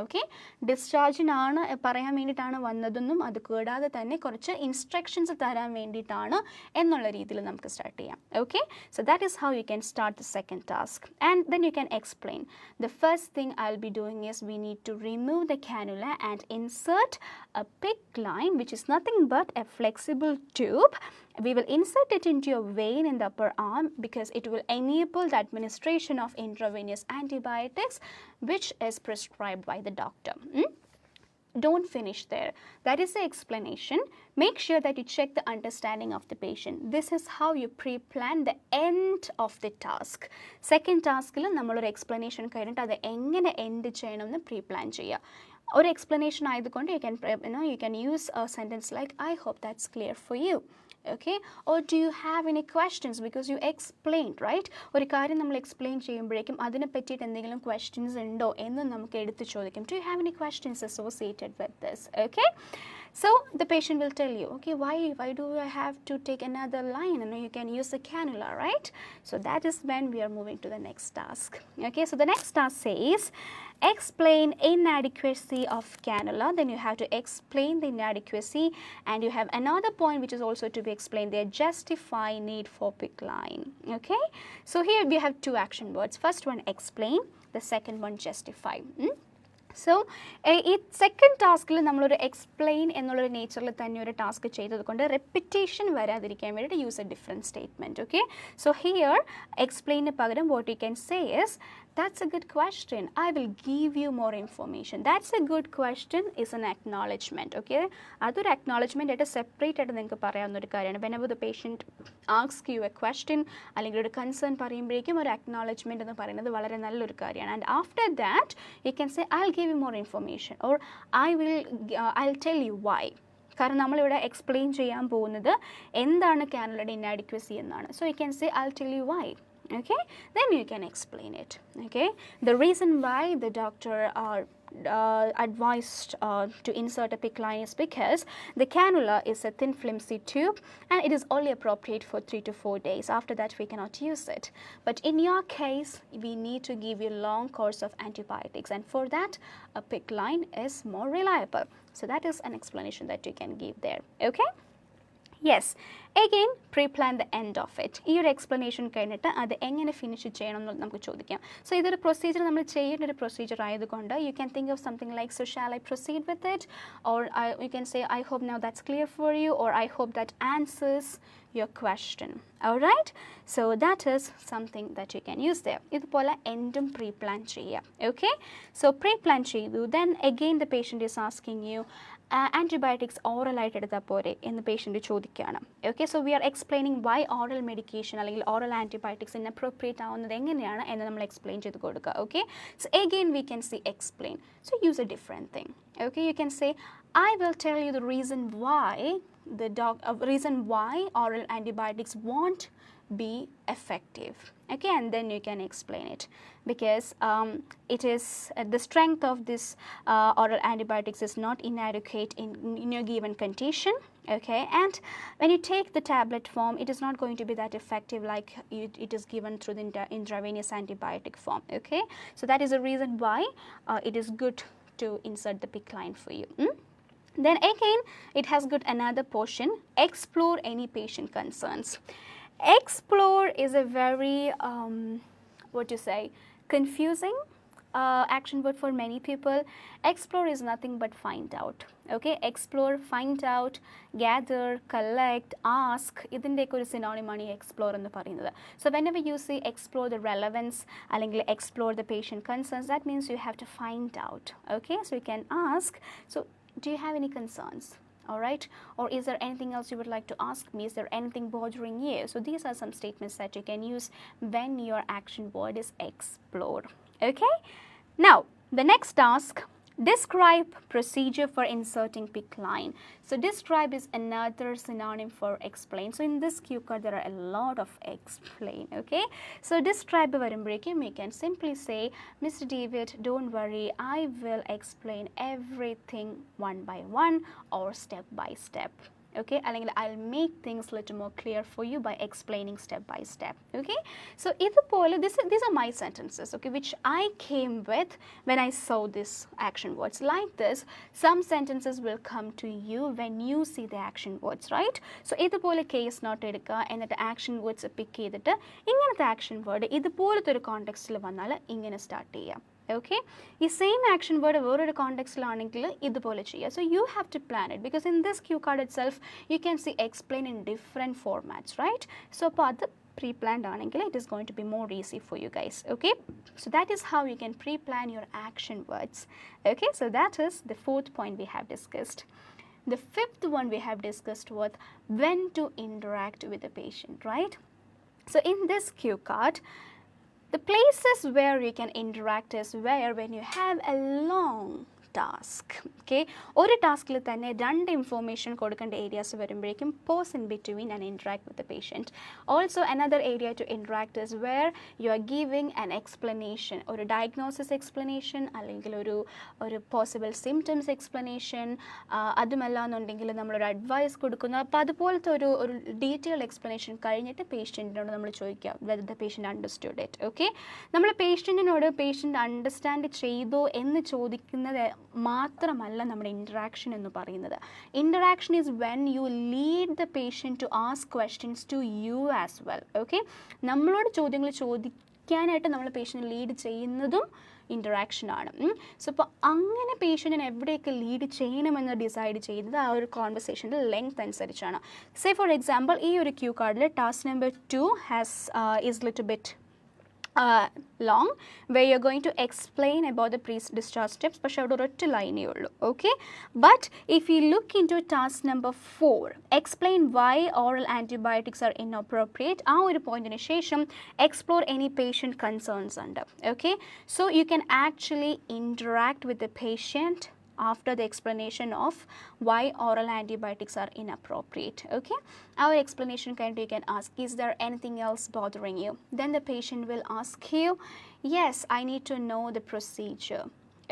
Okay, ഡിസ്ചാർജിനാണ് പറയാൻ വേണ്ടിയിട്ടാണ് വന്നതെന്നും അത് കൂടാതെ തന്നെ കുറച്ച് instructions തരാൻ വേണ്ടിയിട്ടാണ് എന്നുള്ള രീതിയിൽ നമുക്ക് സ്റ്റാർട്ട് ചെയ്യാം. Okay, so that is how you can start the second task and then you can explain. The first thing I will be doing is we need to remove the cannula and insert a PICC line, which is nothing but a flexible tube. We will insert it into your vein in the upper arm because it will enable the administration of intravenous antibiotics which is prescribed by the doctor. Don't finish there. That is the explanation. Make sure that you check the understanding of the patient. This is how you pre-plan the end of the task. Second task il nammal oru explanation kayinittu adu engane end cheyanamnu pre-plan cheya. Or explanation aayukonde you can use a sentence like, I hope that's clear for you. Okay, or do you have any questions because you explained, right? ഒരു കാര്യം നമ്മൾ explain ചെയ്യുമ്പോഴേക്കും അതിനെ പറ്റിയിട്ട് എന്തെങ്കിലും questions ഉണ്ടോ എന്ന് നമുക്ക് എടുത്ത് ചോദിക്കും. Do you have any questions associated with this? Okay, so the patient will tell you, okay, why do I have to take another line? And you can use the cannula, right? So that is when we are moving to the next task. Okay, so the next task says explain inadequacy of cannula. Then you have to explain the inadequacy, and you have another point which is also to be explained there, justify need for PICC line. Okay, so here we have two action words. First one explain, the second one justify. So ഈ second ടാസ്കിൽ നമ്മളൊരു explain എന്നുള്ളൊരു നേച്ചറിൽ തന്നെ ഒരു task ചെയ്തത് കൊണ്ട് repetition വരാതിരിക്കാൻ വേണ്ടിയിട്ട് use a different statement. Okay, so here explain പകരം what you can say is that's a good question, I will give you more information. That's a good question is an acknowledgement. Okay, അതൊരു acknowledgement ആയിട്ട് separate ആയിട്ട് നിങ്ങൾക്ക് പറയാവുന്ന ഒരു കാര്യമാണ്. whenever the patient asks you a question അല്ലെങ്കിൽ ഒരു concern പറയുമ്പോഴേക്കും ഒരു acknowledgement എന്ന് പറയുന്നത് വളരെ നല്ലൊരു കാര്യമാണ്. and after that you can say I'll give you more information or I'll tell you why. കാരണം നമ്മളിവിടെ എക്സ്പ്ലെയിൻ ചെയ്യാൻ പോകുന്നത് എന്താണ് കാനുലയുടെ ഇന്നാഡിക്വസി എന്നാണ്. so you can say I'll tell you why. Okay, then you can explain it. Okay, the reason why the doctor advised to insert a PICC line is because the cannula is a thin flimsy tube and it is only appropriate for 3 to 4 days. After that we cannot use it, but in your case we need to give you long course of antibiotics, and for that a PICC line is more reliable. So that is an explanation that you can give there. Okay, yes, again pre-plan the end of it. ഈ ഒരു explanation കഴിഞ്ഞിട്ട് അത് എങ്ങനെ finish ചെയ്യണം എന്ന് നമുക്ക് ചോദിക്കാം. So ഇതൊരു പ്രൊസീജിയർ നമ്മൾ ചെയ്യേണ്ട ഒരു പ്രൊസീജിയർ ആയതുകൊണ്ട് you can think of something like so shall I proceed with it, or you can say I hope now that's clear for you, or I hope that answers your question. Alright, so that is something that you can use there. ഇതുപോലെ എൻഡും pre-plan ചെയ്യാം. Okay, so pre-plan ചെയ്തു, then again the patient is asking you antibiotics ഓറലായിട്ട് എടുത്താൽ പോരെ എന്ന് patient ചോദിക്കുകയാണ്. Okay, so we are explaining why oral medication അല്ലെങ്കിൽ oral antibiotics inappropriate ആവുന്നത് എങ്ങനെയാണ് എന്ന് നമ്മൾ എക്സ്പ്ലെയിൻ ചെയ്ത് കൊടുക്കുക. Okay, so again we can see explain, so use a different thing. Okay, you can say I will tell you the reason why oral antibiotics won't be effective. Okay, and then you can explain it because it is the strength of this oral antibiotics is not inadequate in your given condition. Okay, and when you take the tablet form it is not going to be that effective like it is given through the intravenous antibiotic form. Okay, so that is the reason why it is good to insert the PICC line for you. Then again it has got another portion, explore any patient concerns. Explore is a very confusing action word for many people. Explore is nothing but find out. Okay, explore, find out, gather, collect, ask, ഇതിൻ്റെയൊക്കെ ഒരു സിനോണിമാണ് explore എന്ന് പറയുന്നത്. So whenever you say explore the relevance അല്ലെങ്കിൽ explore the patient concerns, that means you have to find out. Okay, so you can ask, so do you have any concerns? All right, or is there anything else you would like to ask me? Is there anything bothering you? So these are some statements that you can use when your action word is explore. Okay, now the next task, describe procedure for inserting PICC line. So describe is another synonym for explain. So in this cue card there are a lot of explain. Okay, so describe varumbreke you can simply say, Mr. David, don't worry, I will explain everything one by one or step by step. Okay, I'll make things a little more clear for you by explaining step by step. Okay, so these are my sentences, okay, which I came with when I saw this action words. Like this, some sentences will come to you when you see the action words, right? So idupole case note edukka എന്നിട്ട് action words pick ചെയ്തിട്ട് ഇങ്ങനത്തെ action word ഇതുപോലത്തെ ഒരു കോണ്ടെക്സ്റ്റിൽ വന്നാൽ ഇങ്ങനെ start ചെയ്യാം. Okay, ഈ same action word വേറൊരു കോണ്ടെക്സ്റ്റിലാണെങ്കിൽ ഇതുപോലെ ചെയ്യുക. So you have to plan it because in this cue card itself you can see explain in different formats, right? So അപ്പോൾ അത് pre-planned ആണെങ്കിൽ it is going to be more easy for you guys. Okay, so that is how you can pre-plan your action words. Okay, so that is the fourth point we have discussed. The fifth one we have discussed was when to interact with the patient, right? So in this cue card, the places where you can interact is where when you have a long task. Okay, ഒരു ടാസ്കിൽ തന്നെ രണ്ട് information കൊടുക്കേണ്ട areas വരുമ്പോഴേക്കും pause in between and interact with the patient. Also another area to interact is where you are giving an explanation, ഒരു diagnosis explanation അല്ലെങ്കിൽ ഒരു possible symptoms explanation, അതുമല്ല എന്നുണ്ടെങ്കിൽ നമ്മളൊരു അഡ്വൈസ് കൊടുക്കുന്നു. അപ്പോൾ അതുപോലത്തെ ഒരു ഡീറ്റെയിൽഡ് എക്സ്പ്ലനേഷൻ കഴിഞ്ഞിട്ട് പേഷ്യൻറ്റിനോട് നമ്മൾ ചോദിക്കാം whether the patient understood it. Okay, നമ്മൾ പേഷ്യൻറ്റിനോട് പേഷ്യൻ്റ് അണ്ടർസ്റ്റാൻഡ് ചെയ്തോ എന്ന് ചോദിക്കുന്നത് മാത്രമല്ല നമ്മുടെ ഇൻറ്ററാക്ഷൻ എന്ന് പറയുന്നത്. Interaction is when you lead the patient to ask questions to you as well. Okay, നമ്മളോട് ചോദ്യങ്ങൾ ചോദിക്കാനായിട്ട് നമ്മൾ പേഷ്യൻറ്റ് ലീഡ് ചെയ്യുന്നതും ഇൻറ്ററാക്ഷനാണ്. സോ ഇപ്പോൾ അങ്ങനെ പേഷ്യൻറ്റിനെ എവിടെയൊക്കെ ലീഡ് ചെയ്യണമെന്ന് ഡിസൈഡ് ചെയ്യുന്നത് ആ ഒരു കോൺവെർസേഷൻ്റെ ലെങ്ത് അനുസരിച്ചാണ്. സേ ഫോർ എക്സാമ്പിൾ, ഈ ഒരു ക്യൂ കാർഡിൽ task number 2 is little bit long, where you're going to explain about the pre-discharge steps, പക്ഷേ അവിടെ ഒരൊറ്റ ലൈനേ ഉള്ളൂ. Okay, but if you look into task number 4, explain why oral antibiotics are inappropriate, ആ ഒരു പോയിന്റിന് ശേഷം explore any patient concerns ഉണ്ട്. Okay, so you can actually interact with the patient after the explanation of why oral antibiotics are inappropriate. Okay, our explanation kind you can ask, is there anything else bothering you? Then the patient will ask you, yes, I need to know the procedure.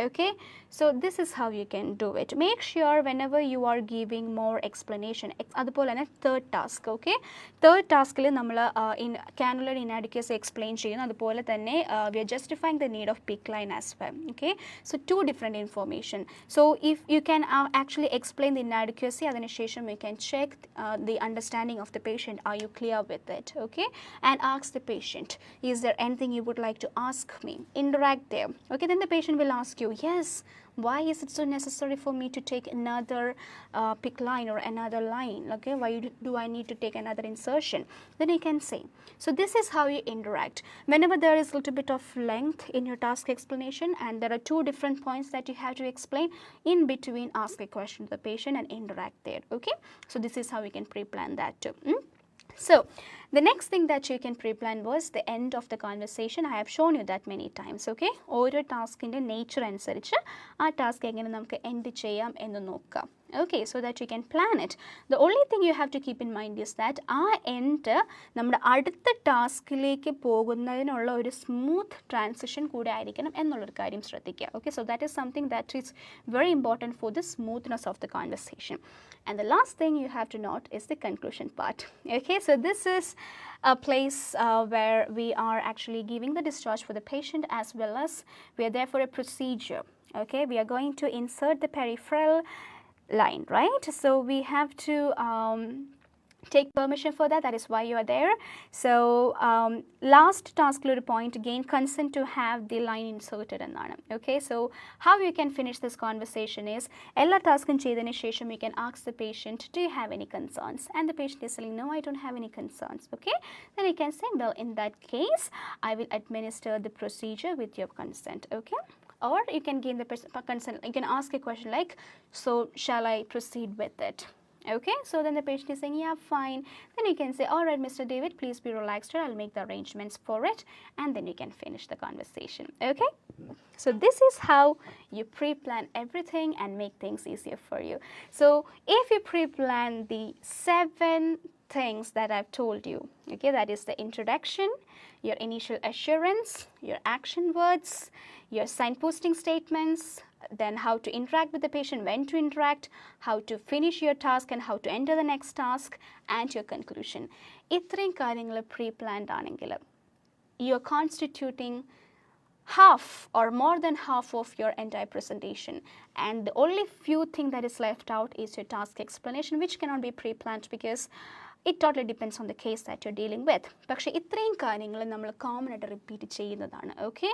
Okay, so this is how you can do it. Make sure whenever you are giving more explanation, അതുപോലെ തന്നെ third task. Okay, third taskൽ നമ്മൾ canular inadequacy explain ചെയ്യുന്നു. അതുപോലെ തന്നെ we are justifying the need of PICC line as well. Okay, so two different information. So if you can actually explain the inadequacy, അതിനുശേഷം you can check the understanding of the patient. Are you clear with it? Okay, and ask the patient, is there anything you would like to ask me? Interact there. Okay, then the patient will ask you, yes, why is it so necessary for me to take another PICC line or another line? Okay, why do I need to take another insertion? Then you can say. So this is how you interact. Whenever there is a little bit of length in your task explanation and there are two different points that you have to explain, in between ask a question to the patient and interact there. Okay, so this is how we can pre-plan that too. So the next thing that you can pre-plan was the end of the conversation. I have shown you that many times. Okay, ഓരോ ടാസ്കിൻ്റെ nature അനുസരിച്ച് ആ task എങ്ങനെ നമുക്ക് end ചെയ്യാം എന്ന് നോക്കാം. Okay, so that you can plan it. The only thing you have to keep in mind is that ആ end നമ്മുടെ അടുത്ത ടാസ്കിലേക്ക് പോകുന്നതിനുള്ള ഒരു സ്മൂത്ത് ട്രാൻസിഷൻ കൂടെ ആയിരിക്കണം എന്നുള്ളൊരു കാര്യം ശ്രദ്ധിക്കുക. Okay, so that is something that is very important for the smoothness of the conversation. And the last thing you have to note is the conclusion part. Okay, so this is a place where we are actually giving the discharge for the patient as well as we are there for a procedure. Okay, we are going to insert the peripheral line, right? So we have to take permission for that. That is why you are there. So last task point, gain consent to have the line inserted എന്നാണ്. Okay, so how you can finish this conversation is എല്ലാ ടാസ്കും ചെയ്തതിന് ശേഷം you can ask the patient, do you have any concerns? And the patient is saying, no, I don't have any concerns. Okay, then you can say, well, in that case I will administer the procedure with your consent. Okay, or you can gain the consent. You can ask a question like, so shall I proceed with it? Okay, so then the patient is saying, yeah, fine. Then you can say, all right, Mr. David, please be relaxed here. I'll make the arrangements for it. And then you can finish the conversation. Okay, so this is how you pre-plan everything and make things easier for you. So if you pre-plan the 7 things that I've told you, okay, that is the introduction, your initial assurance, your action words, your signposting statements, then how to interact with the patient, when to interact, how to finish your task and how to enter the next task, and your conclusion. ഇത്രയും കാര്യങ്ങൾ pre-planned ആണെങ്കിൽ you are constituting half or more than half of your entire presentation, and the only few thing that is left out is your task explanation, which cannot be pre-planned because it totally depends on the case that you're dealing with. പക്ഷേ ഇത്രയും കാര്യങ്ങൾ നമ്മൾ common ആയിട്ട് repeat ചെയ്യുന്നതാണ്. Okay,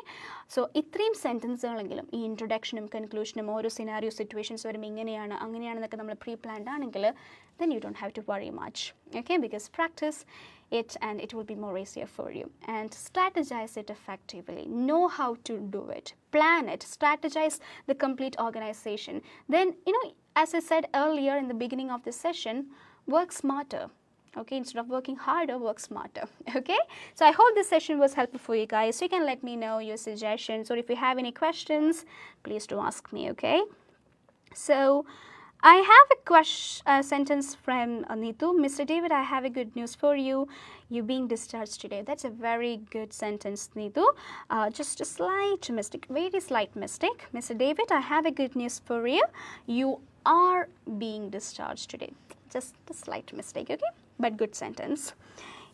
so ഇത്രയും സെൻറ്റൻസുകളെങ്കിലും ഈ ഇൻട്രൊഡക്ഷനും കൺക്ലൂഷനും ഓരോ scenario situations വരുമ്പോൾ ഇങ്ങനെയാണ് അങ്ങനെയാണെന്നൊക്കെ നമ്മൾ പ്രീ പ്ലാൻഡ് ആണെങ്കിൽ then you don't have to worry much. Okay, because practice it and it will be more easier for you, and strategize it effectively. Know how to do it, plan it, strategize the complete organization. Then, you know, as I said earlier in the beginning of this session, work smarter. Okay, instead of working harder, work smarter. Okay, so I hope this session was helpful for you guys. You can let me know your suggestions, or if you have any questions, please do ask me. Okay. So I have a sentence from Neetu. Mr. David, I have a good news for you. You being discharged today. That's a very good sentence, Neetu. Just a slight mistake, very slight mistake. Mr. David, I have a good news for you. You are being discharged today. Just a slight mistake, okay? But good sentence.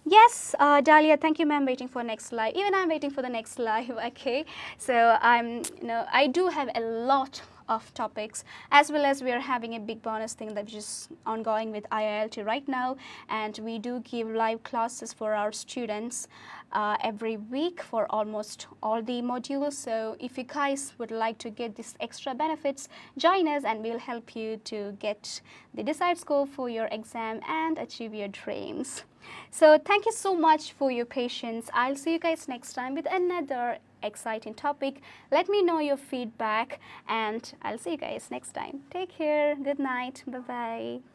Yes, Dahlia, thank you, ma'am. Waiting for next live. Even I'm waiting for the next live. Okay, so I do have a lot of topics, as well as we are having a big bonus thing that is ongoing with IILT right now, and we do give live classes for our students every week for almost all the modules. So if you guys would like to get these extra benefits, join us and we'll help you to get the desired score for your exam and achieve your dreams. So thank you so much for your patience. I'll see you guys next time with another exciting topic. Let me know your feedback and I'll see you guys next time. Take care. Good night. Bye-bye.